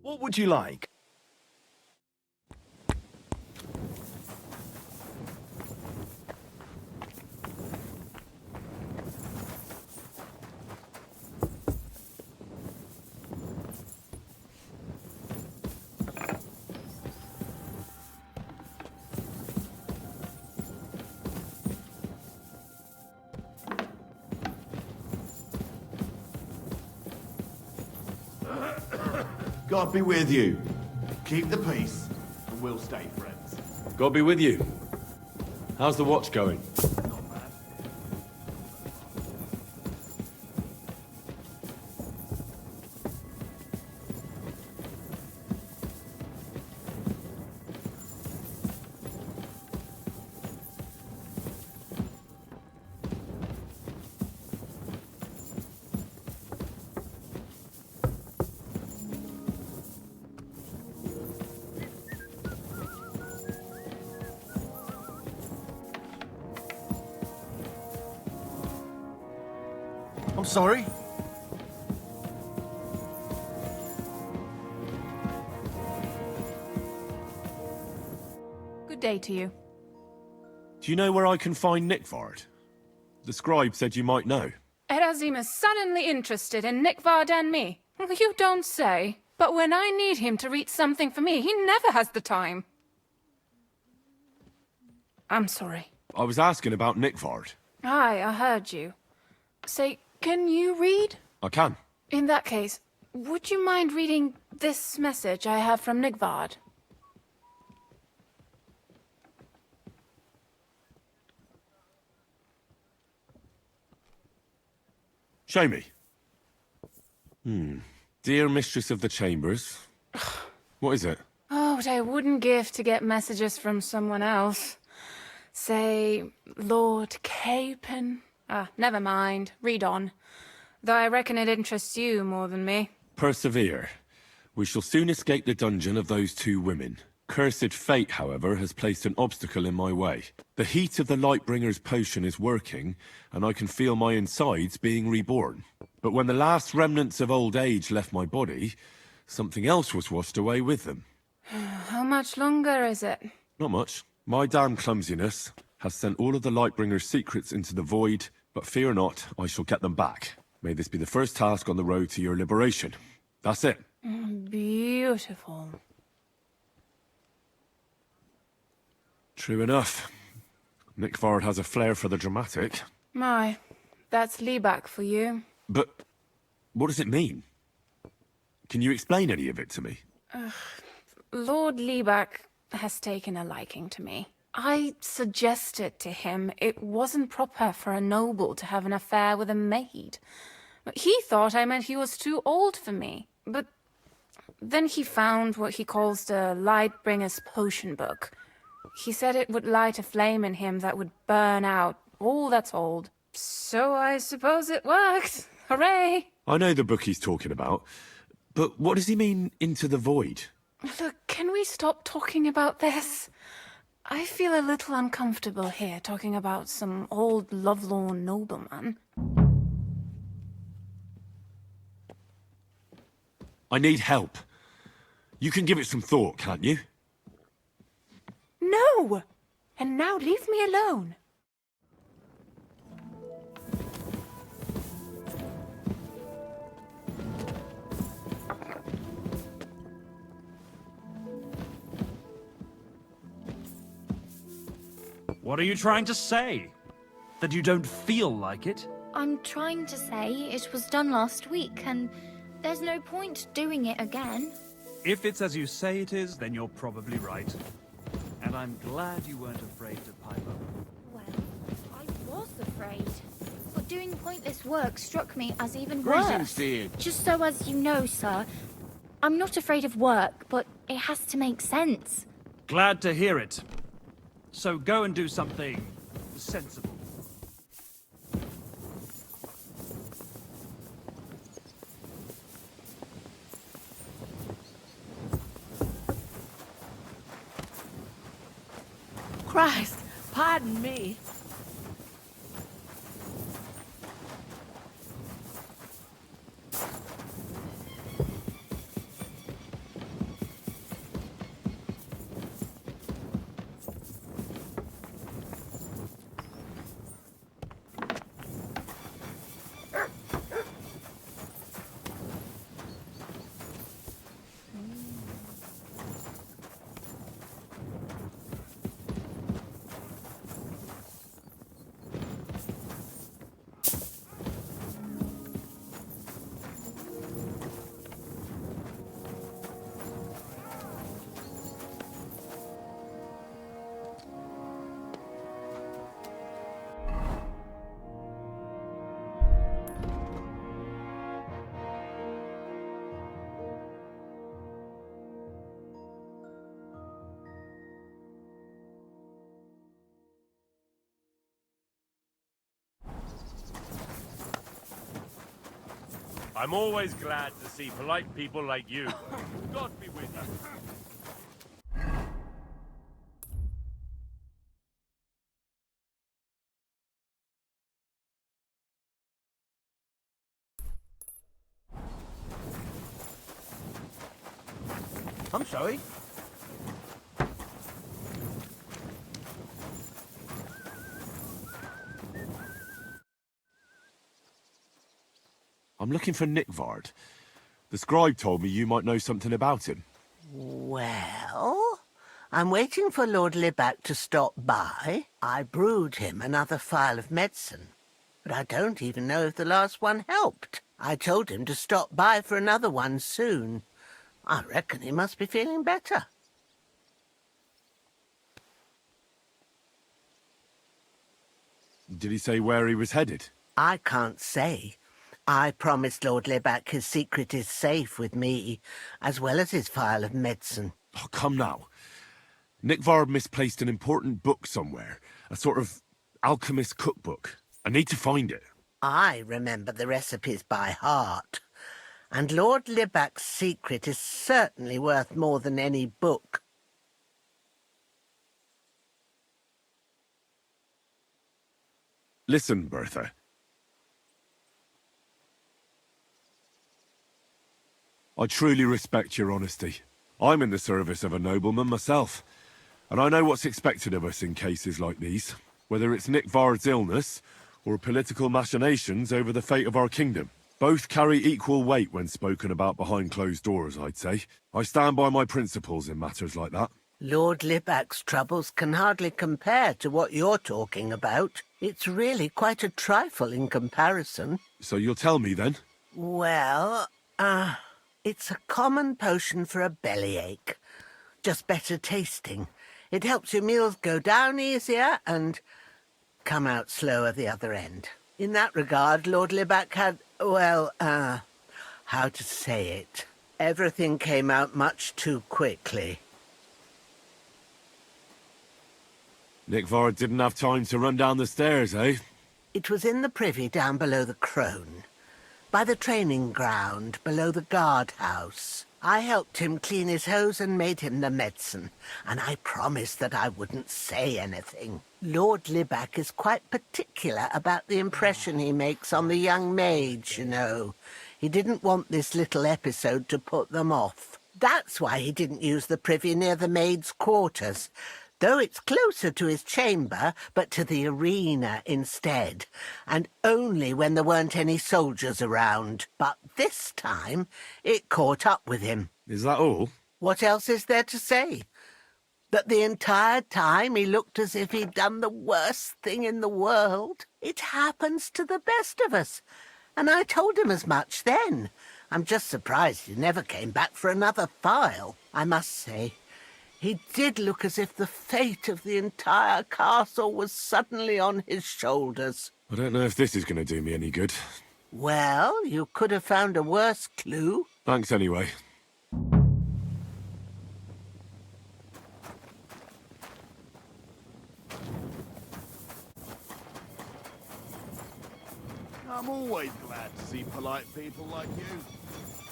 What would you like?
God be with you.
Keep the peace, and we'll stay friends.
God be with you. How's the watch going?
I'm sorry.
Good day to you.
Do you know where I can find Nikvard? The scribe said you might know.
Erazim is suddenly interested in Nikvard and me. You don't say. But when I need him to read something for me, he never has the time. I'm sorry.
I was asking about Nikvard.
Aye, I heard you. Say, can you read?
I can.
In that case, would you mind reading this message I have from Nikvard?
Show me. Dear Mistress of the Chambers. What is it?
Oh, what I wouldn't give to get messages from someone else. Say, Lord Capon. Never mind. Read on. Though I reckon it interests you more than me.
Persevere. We shall soon escape the dungeon of those two women. Cursed fate, however, has placed an obstacle in my way. The heat of the Lightbringer's potion is working, and I can feel my insides being reborn. But when the last remnants of old age left my body, something else was washed away with them.
How much longer is it?
Not much. My damn clumsiness has sent all of the Lightbringer's secrets into the void, but fear not, I shall get them back. May this be the first task on the road to your liberation. That's it.
Beautiful.
True enough. Nikvard has a flair for the dramatic.
My, that's Liebach for you.
But what does it mean? Can you explain any of it to me?
Lord Liebach has taken a liking to me. I suggested to him it wasn't proper for a noble to have an affair with a maid. He thought I meant he was too old for me. But then he found what he calls the Lightbringer's potion book. He said it would light a flame in him that would burn out all that's old. So I suppose it worked. Hooray!
I know the book he's talking about, but what does he mean, into the void?
Look, can we stop talking about this? I feel a little uncomfortable here, talking about some old lovelorn nobleman.
I need help. You can give it some thought, can't you?
No! And now leave me alone.
What are you trying to say? That you don't feel like it?
I'm trying to say it was done last week, and there's no point doing it again.
If it's as you say it is, then you're probably right. And I'm glad you weren't afraid to pipe up.
Well, I was afraid. But doing pointless work struck me as even
Greetings,
worse.
dear.
Just so as you know, sir, I'm not afraid of work, but it has to make sense.
Glad to hear it. So go and do something sensible.
Christ, pardon me.
I'm always glad to see polite people like you. God be with you.
I'm sorry.
I'm looking for Nikvard. The scribe told me you might know something about him.
Well, I'm waiting for Lord Libac to stop by. I brewed him another phial of medicine, but I don't even know if the last one helped. I told him to stop by for another one soon. I reckon he must be feeling better.
Did he say where he was headed?
I can't say. I promised Lord Libac his secret is safe with me, as well as his phial of medicine.
Oh, come now. Nikvard misplaced an important book somewhere. A sort of alchemist cookbook. I need to find it.
I remember the recipes by heart. And Lord Libac's secret is certainly worth more than any book.
Listen, Bertha. I truly respect your honesty. I'm in the service of a nobleman myself, and I know what's expected of us in cases like these, whether it's Nikvard's illness or political machinations over the fate of our kingdom. Both carry equal weight when spoken about behind closed doors, I'd say. I stand by my principles in matters like that.
Lord Libac's troubles can hardly compare to what you're talking about. It's really quite a trifle in comparison.
So you'll tell me then?
Well, it's a common potion for a bellyache. Just better tasting. It helps your meals go down easier and come out slower the other end. In that regard, Lord Libac had, well, how to say it? Everything came out much too quickly.
Nikvard didn't have time to run down the stairs, eh?
It was in the privy down below the crone, by the training ground below the guardhouse. I helped him clean his hose and made him the medicine, and I promised that I wouldn't say anything. Lord Libac is quite particular about the impression he makes on the young maids, you know. He didn't want this little episode to put them off. That's why he didn't use the privy near the maids' quarters, though it's closer to his chamber, but to the arena instead, and only when there weren't any soldiers around. But this time, it caught up with him.
Is that all?
What else is there to say? That the entire time he looked as if he'd done the worst thing in the world. It happens to the best of us, and I told him as much then. I'm just surprised he never came back for another file, I must say. He did look as if the fate of the entire castle was suddenly on his shoulders.
I don't know if this is going to do me any good.
Well, you could have found a worse clue.
Thanks anyway.
I'm always glad to see polite people like you.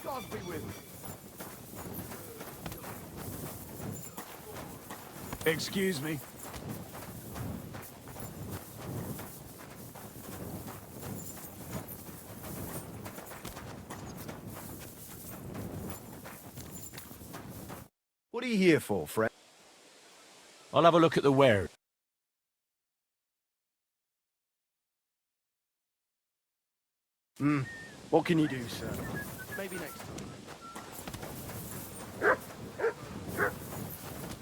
God be with you.
Excuse me.
What are you here for, friend?
I'll have a look at the ware.
What can you do, sir? Maybe next time.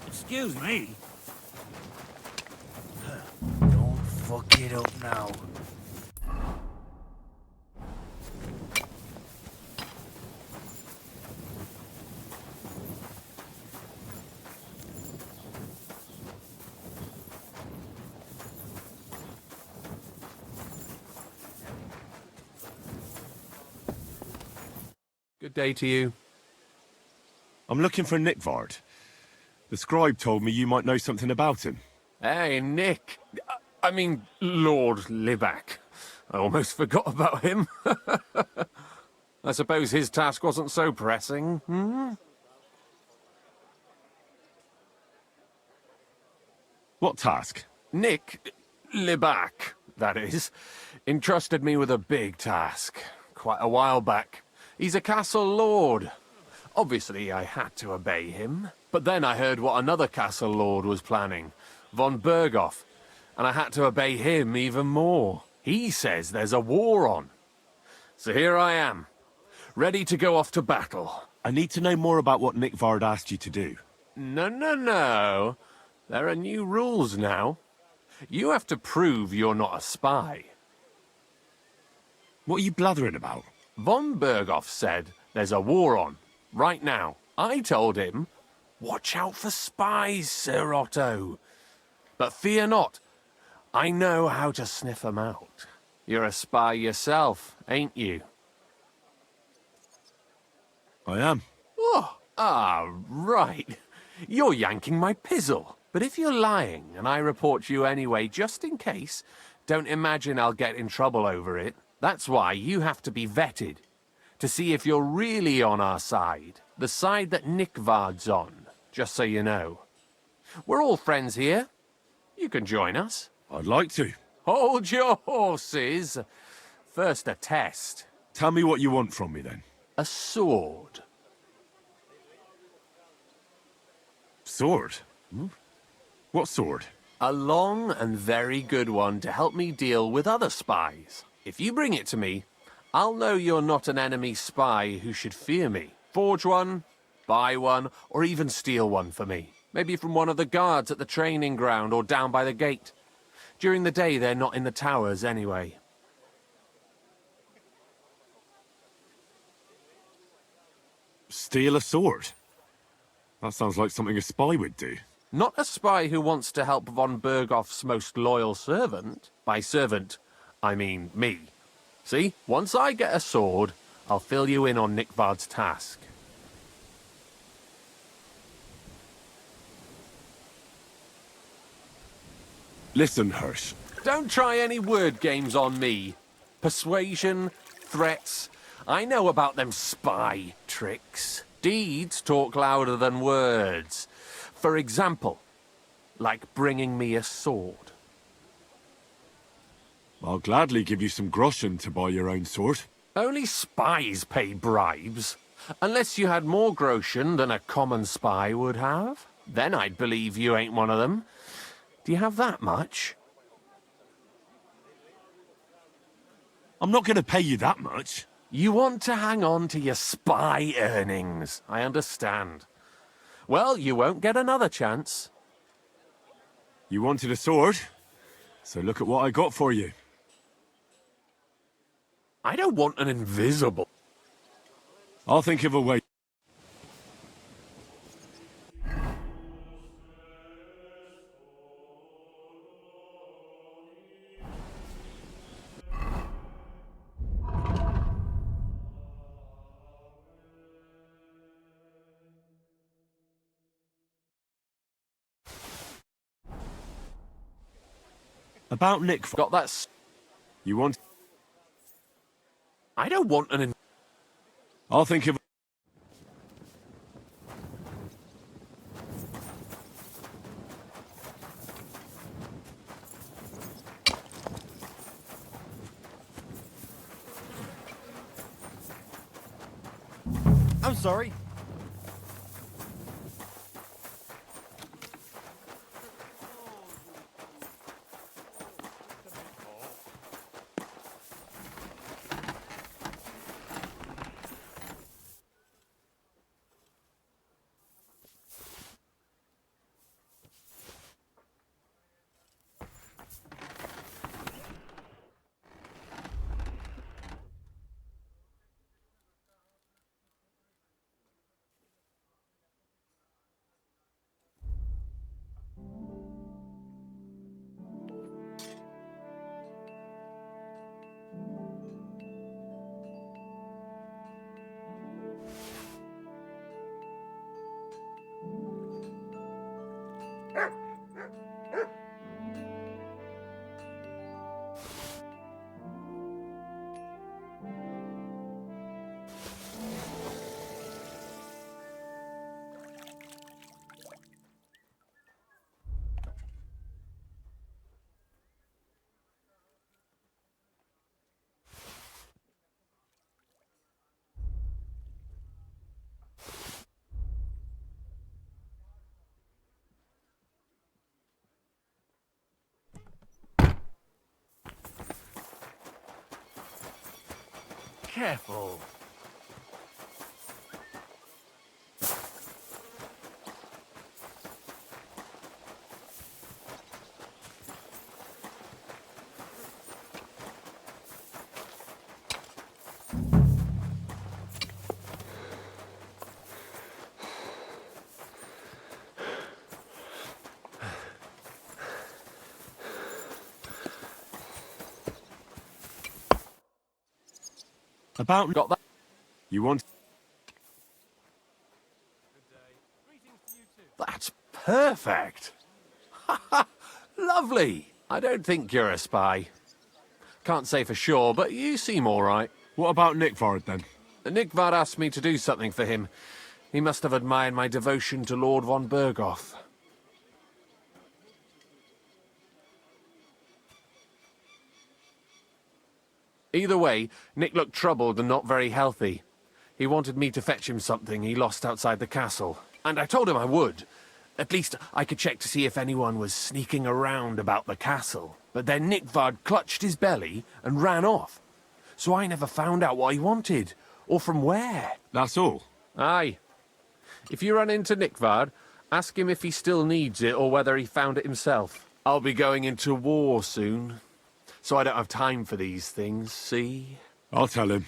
Excuse me. Don't fuck it up now.
Good day to you.
I'm looking for Nikvard. The scribe told me you might know something about him.
Hey, Nick. I mean, Lord Libac. I almost forgot about him.
I suppose his task wasn't so pressing, hmm?
What task?
Nick Libak, that is, entrusted me with a big task quite a while back. He's a castle lord. Obviously, I had to obey him. But then I heard what another castle lord was planning, von Berghoff, and I had to obey him even more. He says there's a war on. So here I am, ready to go off to battle.
I need to know more about what Nikvard asked you to do.
No. There are new rules now. You have to prove you're not a spy.
What are you blathering about?
Von Berghoff said there's a war on, right now. I told him, watch out for spies, Sir Otto. But fear not, I know how to sniff them out. You're a spy yourself, ain't you?
I am.
Right. You're yanking my pizzle. But if you're lying, and I report you anyway, just in case, don't imagine I'll get in trouble over it. That's why you have to be vetted, to see if you're really on our side. The side that Nikvard's on, just so you know. We're all friends here. You can join us.
I'd like to.
Hold your horses. First, a test.
Tell me what you want from me, then.
A sword.
Sword? Hmm? What sword?
A long and very good one to help me deal with other spies. If you bring it to me, I'll know you're not an enemy spy who should fear me. Forge one, buy one, or even steal one for me. Maybe from one of the guards at the training ground or down by the gate. During the day, they're not in the towers anyway.
Steal a sword? That sounds like something a spy would do.
Not a spy who wants to help von Berghoff's most loyal servant. By servant, I mean me. See, once I get a sword, I'll fill you in on Nikvard's task.
Listen, Hirsch.
Don't try any word games on me. Persuasion, threats, I know about them spy tricks. Deeds talk louder than words. For example, like bringing me a sword.
I'll gladly give you some groschen to buy your own sword.
Only spies pay bribes. Unless you had more groschen than a common spy would have. Then I'd believe you ain't one of them. Do you have that much?
I'm not going to pay you that much.
You want to hang on to your spy earnings, I understand. Well, you won't get another chance.
You wanted a sword, so look at what I got for you.
I don't want an invisible...
I'll think of a way. About Nikvard.
Got that...
You want...
I don't want an...
I'll think of...
I'm sorry.
careful.
About...
Got that?
You want...
That's perfect. Lovely. I don't think you're a spy. Can't say for sure, but you seem all right.
What about Nikvard, then?
Nikvard asked me to do something for him. He must have admired my devotion to Lord von Berghoff. Either way, Nick looked troubled and not very healthy. He wanted me to fetch him something he lost outside the castle, and I told him I would. At least I could check to see if anyone was sneaking around about the castle. But then Nikvard clutched his belly and ran off. So I never found out what he wanted, or from where.
That's all?
Aye. If you run into Nikvard, ask him if he still needs it or whether he found it himself. I'll be going into war soon, so I don't have time for these things, see?
I'll tell him.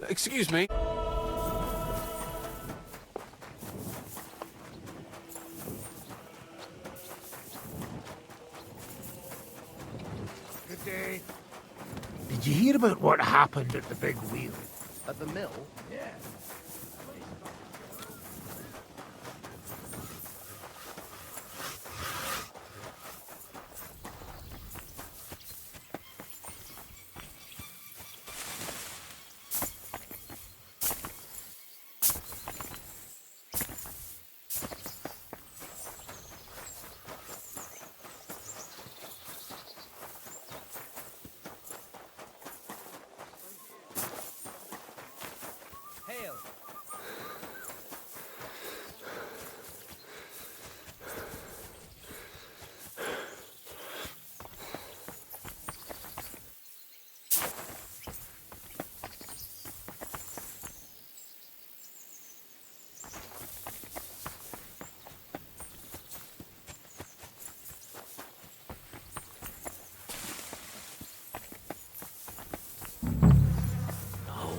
Excuse me.
Good day. Did you hear about what happened at the big wheel?
At the mill?
Yeah.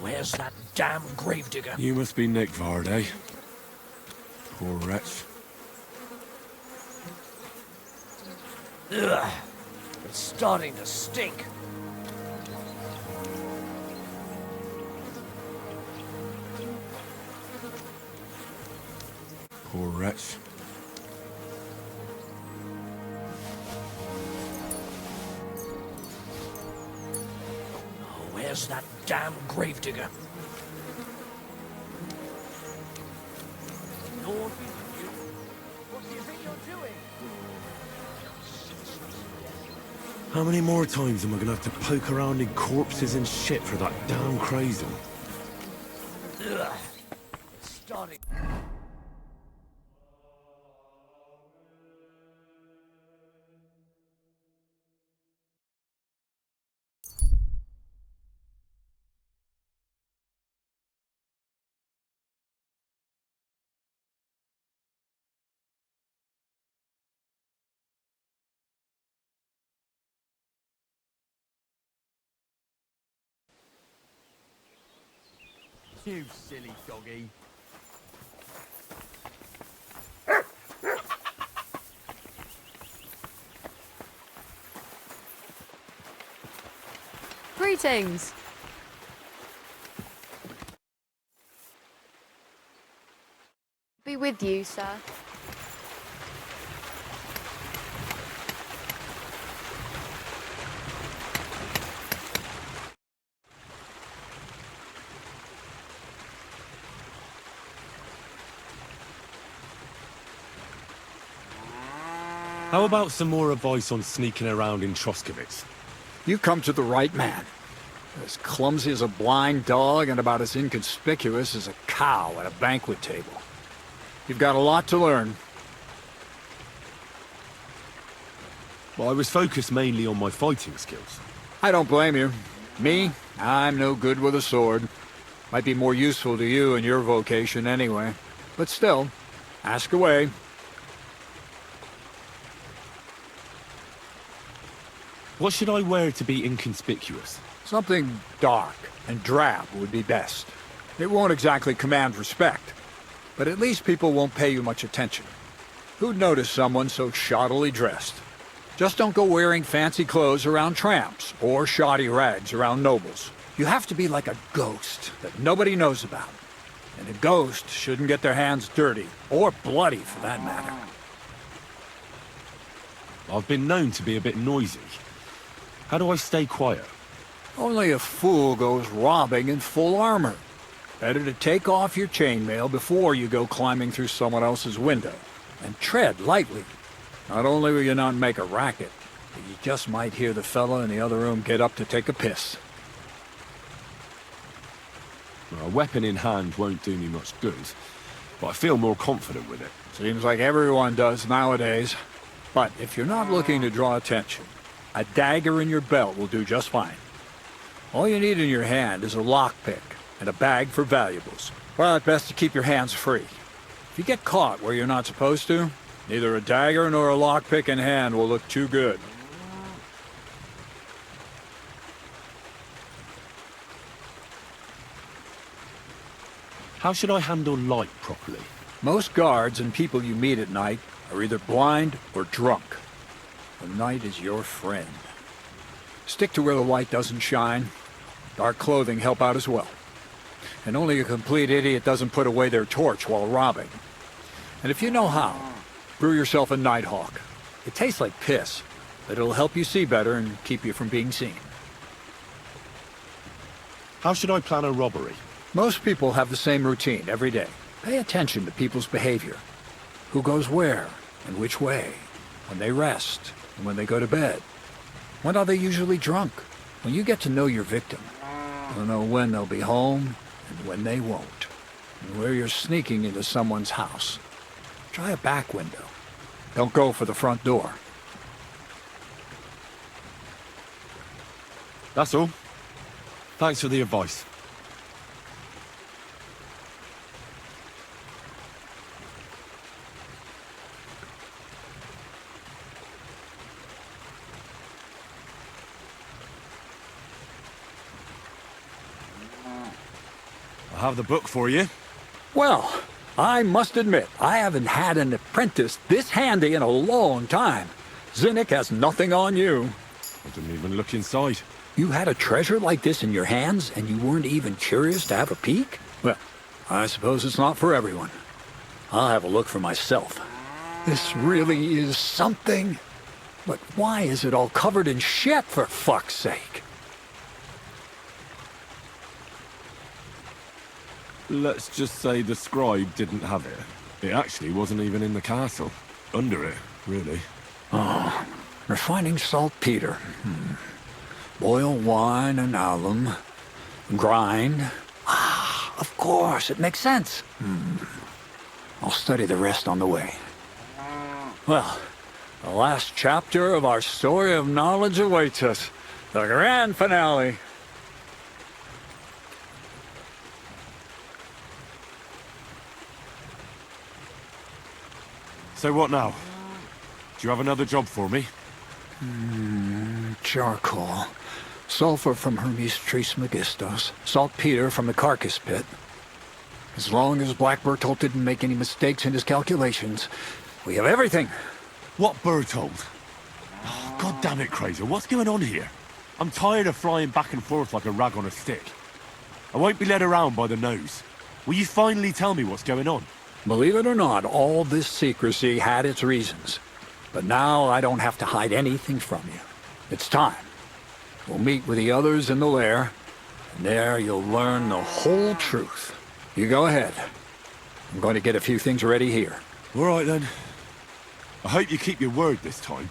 Where's that damn gravedigger?
You must be Nikvard, eh? Poor wretch.
Ugh, it's starting to stink.
Poor wretch.
Where's that damn gravedigger?
Dorothy, what do you think you're doing?
How many more times am I gonna have to poke around in corpses and shit for that damn Kreyzl?
Ugh, it's starting.
You silly doggy.
Greetings. Be with you, sir.
How about some more advice on sneaking around in Troskowitz?
You've come to the right man. As clumsy as a blind dog and about as inconspicuous as a cow at a banquet table. You've got a lot to learn.
Well, I was focused mainly on my fighting skills.
I don't blame you. Me, I'm no good with a sword. Might be more useful to you in your vocation anyway. But still, ask away.
What should I wear to be inconspicuous?
Something dark and drab would be best. It won't exactly command respect, but at least people won't pay you much attention. Who'd notice someone so shoddily dressed? Just don't go wearing fancy clothes around tramps, or shoddy rags around nobles. You have to be like a ghost that nobody knows about. And a ghost shouldn't get their hands dirty, or bloody for that matter.
I've been known to be a bit noisy. How do I stay quiet?
Only a fool goes robbing in full armor. Better to take off your chainmail before you go climbing through someone else's window. And tread lightly. Not only will you not make a racket, but you just might hear the fella in the other room get up to take a piss.
Well, a weapon in hand won't do me much good, but I feel more confident with it.
Seems like everyone does nowadays. But if you're not looking to draw attention, a dagger in your belt will do just fine. All you need in your hand is a lockpick and a bag for valuables. Well, it's best to keep your hands free. If you get caught where you're not supposed to, neither a dagger nor a lockpick in hand will look too good.
How should I handle light properly?
Most guards and people you meet at night are either blind or drunk. The night is your friend. Stick to where the light doesn't shine. Dark clothing help out as well. And only a complete idiot doesn't put away their torch while robbing. And if you know how, brew yourself a Nighthawk. It tastes like piss, but it'll help you see better and keep you from being seen.
How should I plan a robbery?
Most people have the same routine every day. Pay attention to people's behavior. Who goes where and which way, when they rest and when they go to bed. When are they usually drunk? When you get to know your victim, you'll know when they'll be home and when they won't. And where you're sneaking into someone's house. Try a back window. Don't go for the front door.
That's all. Thanks for the advice. I have the book for you.
Well, I must admit, I haven't had an apprentice this handy in a long time. Zinnik has nothing on you.
I didn't even look inside.
You had a treasure like this in your hands, and you weren't even curious to have a peek? Well, I suppose it's not for everyone. I'll have a look for myself. This really is something. But why is it all covered in shit, for fuck's sake?
Let's just say the scribe didn't have it. It actually wasn't even in the castle. Under it, really.
Oh, refining saltpeter. Boil wine and alum. Grind. Ah, of course, it makes sense. I'll study the rest on the way. Well, the last chapter of our story of knowledge awaits us. The grand finale.
So what now? Do you have another job for me?
Charcoal. Sulfur from Hermes Trismegistos. Saltpeter from the carcass pit. As long as Black Bertolt didn't make any mistakes in his calculations, we have everything.
What Bertolt? Oh, God damn it, Kreyzl, what's going on here? I'm tired of flying back and forth like a rag on a stick. I won't be led around by the nose. Will you finally tell me what's going on?
Believe it or not, all this secrecy had its reasons. But now I don't have to hide anything from you. It's time. We'll meet with the others in the lair, and there you'll learn the whole truth. You go ahead. I'm going to get a few things ready here.
All right, then.
I hope you keep your word this time.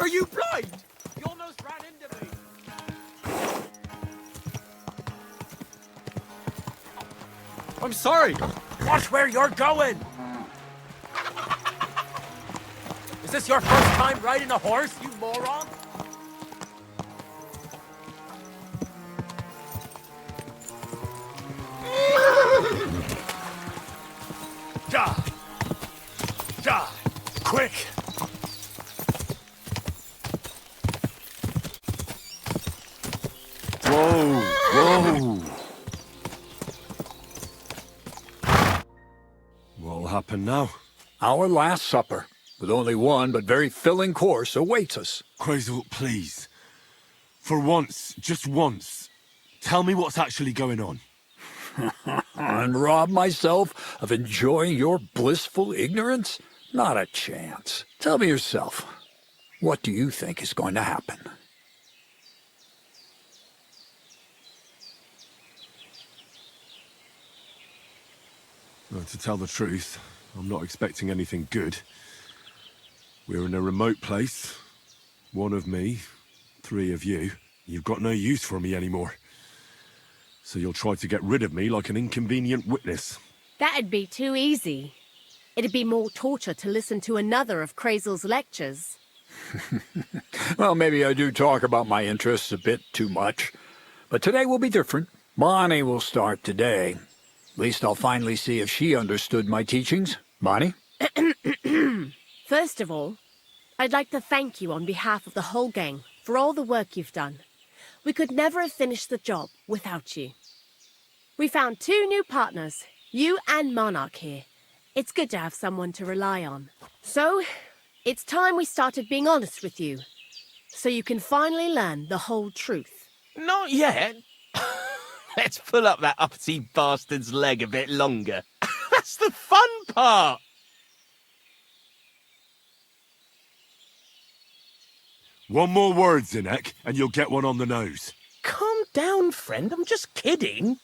Are you blind? You almost ran into me. I'm sorry.
Watch where you're going!
Is this your first time riding a horse, you moron?
Die! Die! Quick!
Whoa! Whoa! What'll happen now?
Our last supper, with only one but very filling course, awaits us.
Kreyzl, please. For once, just once, tell me what's actually going on.
And rob myself of enjoying your blissful ignorance? Not a chance. Tell me yourself, what do you think is going to happen?
Well, to tell the truth, I'm not expecting anything good. We're in a remote place. One of me, 3 of you. You've got no use for me anymore. So you'll try to get rid of me like an inconvenient witness.
That'd be too easy. It'd be more torture to listen to another of Kreyzl's lectures.
Well, maybe I do talk about my interests a bit too much. But today will be different. Bonnie will start today. At least I'll finally see if she understood my teachings. Bonnie?
First of all, I'd like to thank you on behalf of the whole gang for all the work you've done. We could never have finished the job without you. We found 2 new partners, you and Monarch here. It's good to have someone to rely on. So, it's time we started being honest with you, so you can finally learn the whole truth.
Not yet. Let's pull up that uppity bastard's leg a bit longer. That's the fun part!
One more word, Zinek, and you'll get one on the nose.
Calm down, friend. I'm just kidding.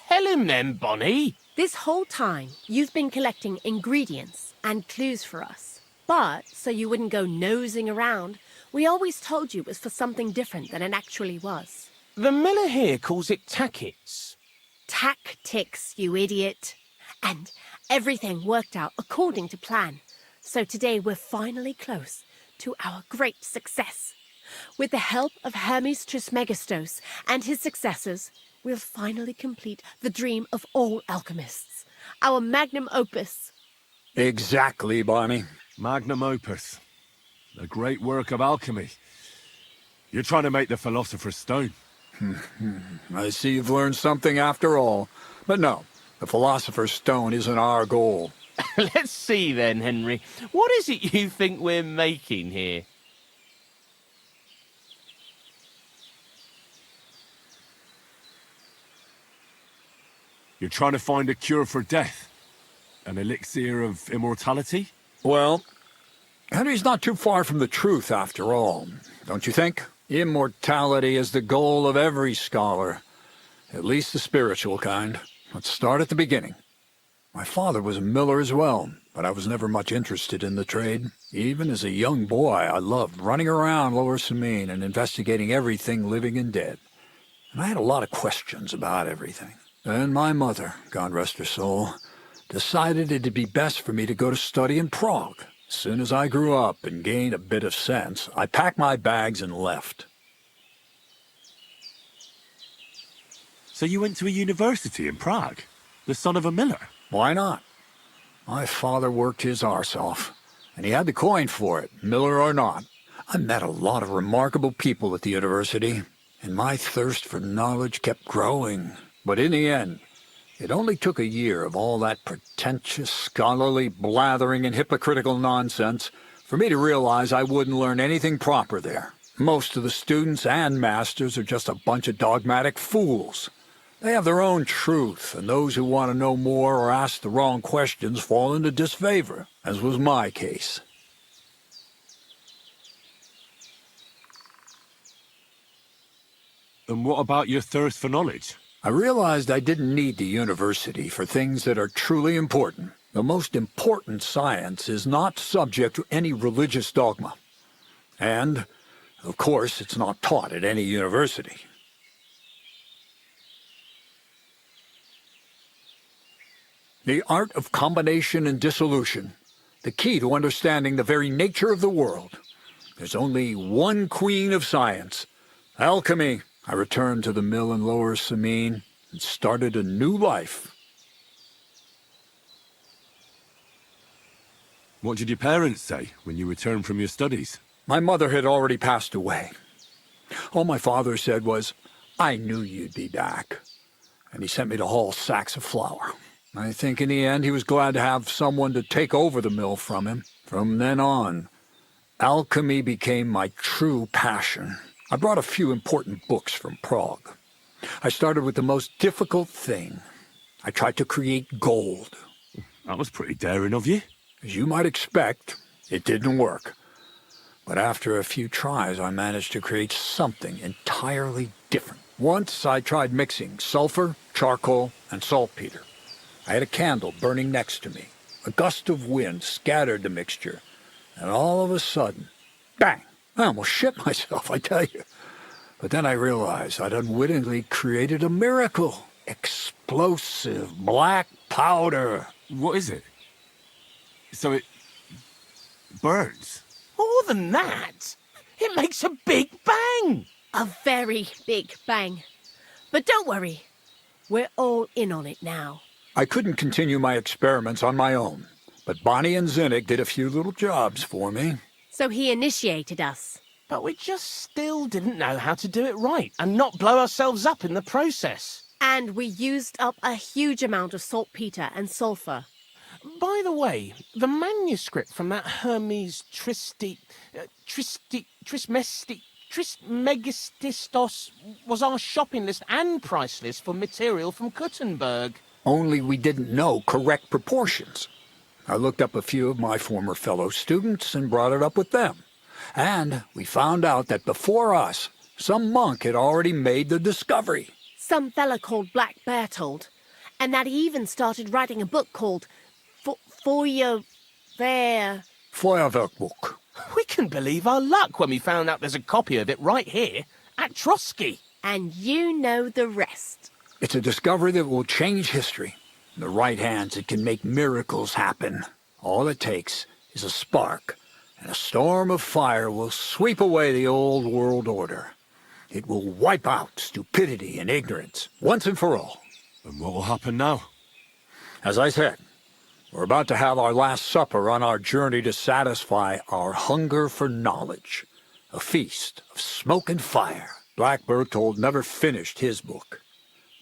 Tell him then, Bonnie.
This whole time, you've been collecting ingredients and clues for us. But, so you wouldn't go nosing around, we always told you it was for something different than it actually was.
The miller here calls it tackets.
Tactics, you idiot. And everything worked out according to plan. So today we're finally close to our great success. With the help of Hermes Trismegistos and his successors, we'll finally complete the dream of all alchemists. Our magnum opus.
Exactly, Bonnie.
Magnum opus. A great work of alchemy. You're trying to make the Philosopher's Stone.
I see you've learned something after all. But no, the Philosopher's Stone isn't our goal.
Let's see then, Henry. What is it you think we're making here?
You're trying to find a cure for death? An elixir of immortality?
Well, Henry's not too far from the truth after all, don't you think? Immortality is the goal of every scholar, at least the spiritual kind. Let's start at the beginning. My father was a miller as well, but I was never much interested in the trade. Even as a young boy, I loved running around Lower Samine and investigating everything living and dead. And I had a lot of questions about everything. Then my mother, God rest her soul, decided it'd be best for me to go to study in Prague. As soon as I grew up and gained a bit of sense, I packed my bags and left.
So you went to a university in Prague? The son of a miller?
Why not? My father worked his arse off, and he had the coin for it, miller or not. I met a lot of remarkable people at the university, and my thirst for knowledge kept growing. But in the end, it only took a year of all that pretentious, scholarly blathering and hypocritical nonsense for me to realize I wouldn't learn anything proper there. Most of the students and masters are just a bunch of dogmatic fools. They have their own truth, and those who want to know more or ask the wrong questions fall into disfavor, as was my case.
And what about your thirst for knowledge?
I realized I didn't need the university for things that are truly important. The most important science is not subject to any religious dogma. And, of course, it's not taught at any university. The art of combination and dissolution, the key to understanding the very nature of the world. There's only one queen of science, alchemy. I returned to the mill in Lower Samine and started a new life.
What did your parents say when you returned from your studies?
My mother had already passed away. All my father said was, "I knew you'd be back." And he sent me to haul sacks of flour. I think in the end he was glad to have someone to take over the mill from him. From then on, alchemy became my true passion. I brought a few important books from Prague. I started with the most difficult thing. I tried to create gold.
That was pretty daring of you.
As you might expect, it didn't work. But after a few tries, I managed to create something entirely different. Once I tried mixing sulfur, charcoal, and saltpeter. I had a candle burning next to me. A gust of wind scattered the mixture, and all of a sudden, bang! I almost shit myself, I tell you. But then I realized I'd unwittingly created a miracle. Explosive black powder.
What is it? So it burns?
More than that, it makes a big bang.
A very big bang. But don't worry, we're all in on it now.
I couldn't continue my experiments on my own, but Bonnie and Zinnik did a few little jobs for me.
So he initiated us.
But we just still didn't know how to do it right and not blow ourselves up in the process.
And we used up a huge amount of saltpeter and sulfur.
By the way, the manuscript from that Hermes Trismegistos was our shopping list and price list for material from Kuttenberg.
Only we didn't know correct proportions. I looked up a few of my former fellow students and brought it up with them. And we found out that before us, some monk had already made the discovery.
Some fella called Black Berthold, and that he even started writing a book called
Feuerwerkbuch.
We can believe our luck when we found out there's a copy of it right here at Trotsky.
And you know the rest.
It's a discovery that will change history. In the right hands, it can make miracles happen. All it takes is a spark, and a storm of fire will sweep away the old world order. It will wipe out stupidity and ignorance, once and for all.
And what will happen now?
As I said, we're about to have our last supper on our journey to satisfy our hunger for knowledge. A feast of smoke and fire. Black Berthold never finished his book,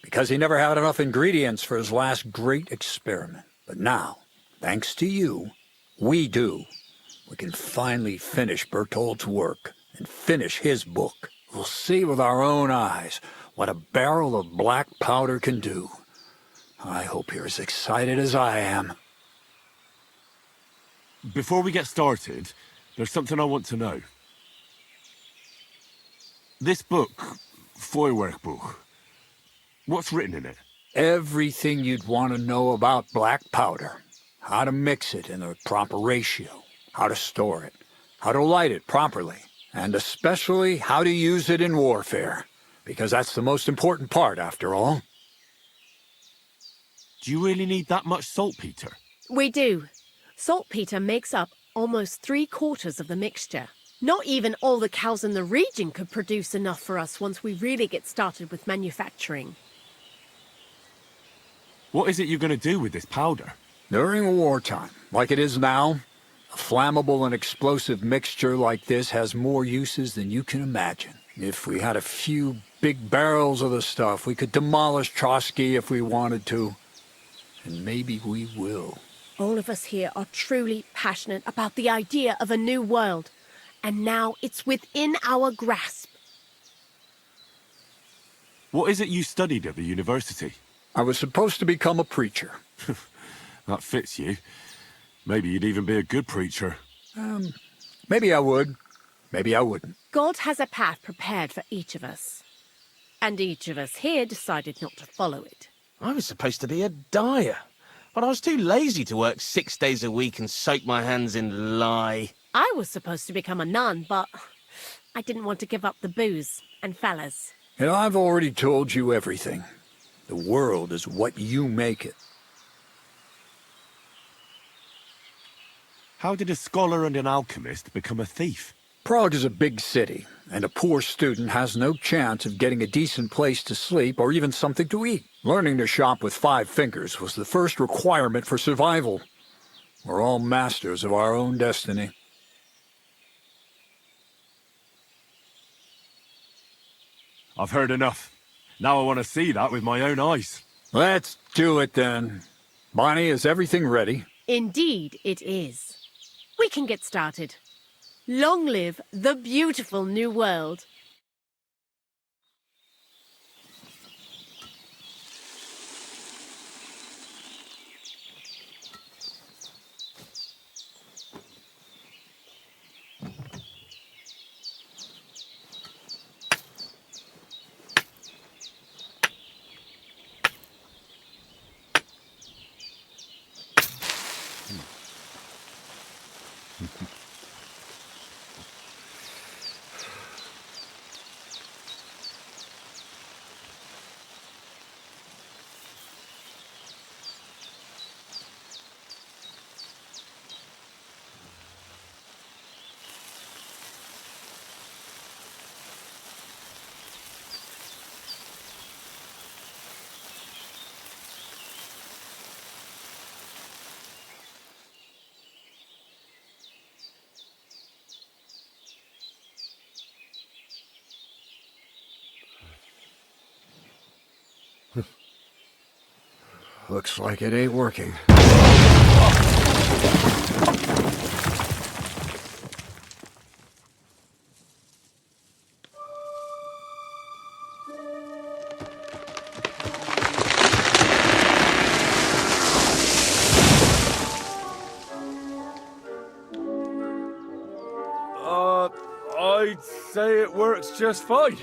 because he never had enough ingredients for his last great experiment. But now, thanks to you, we do. We can finally finish Berthold's work and finish his book. We'll see with our own eyes what a barrel of black powder can do. I hope you're as excited as I am.
Before we get started, there's something I want to know. This book, Feuerwerkbuch, what's written in it?
Everything you'd want to know about black powder. How to mix it in the proper ratio. How to store it. How to light it properly. And especially how to use it in warfare. Because that's the most important part, after all.
Do you really need that much saltpeter?
We do. Saltpeter makes up almost 3/4 of the mixture. Not even all the cows in the region could produce enough for us once we really get started with manufacturing.
What is it you're going to do with this powder?
During wartime, like it is now, a flammable and explosive mixture like this has more uses than you can imagine. If we had a few big barrels of the stuff, we could demolish Trotsky if we wanted to. And maybe we will.
All of us here are truly passionate about the idea of a new world. And now it's within our grasp.
What is it you studied at the university?
I was supposed to become a preacher.
That fits you. Maybe you'd even be a good preacher.
Maybe I would. Maybe I wouldn't.
God has a path prepared for each of us. And each of us here decided not to follow it.
I was supposed to be a dyer, but I was too lazy to work 6 days a week and soak my hands in lye.
I was supposed to become a nun, but I didn't want to give up the booze and fellas.
And I've already told you everything. The world is what you make it.
How did a scholar and an alchemist become a thief?
Prague is a big city, and a poor student has no chance of getting a decent place to sleep or even something to eat. Learning to shop with 5 fingers was the first requirement for survival. We're all masters of our own destiny.
I've heard enough. Now I want to see that with my own eyes.
Let's do it then. Bonnie, is everything ready?
Indeed it is. We can get started. Long live the beautiful new world.
Looks like it ain't working.
I'd say it works just fine.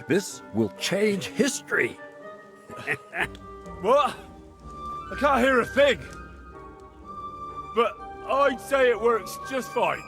This will change history.
What? I can't hear a thing. But I'd say it works just fine.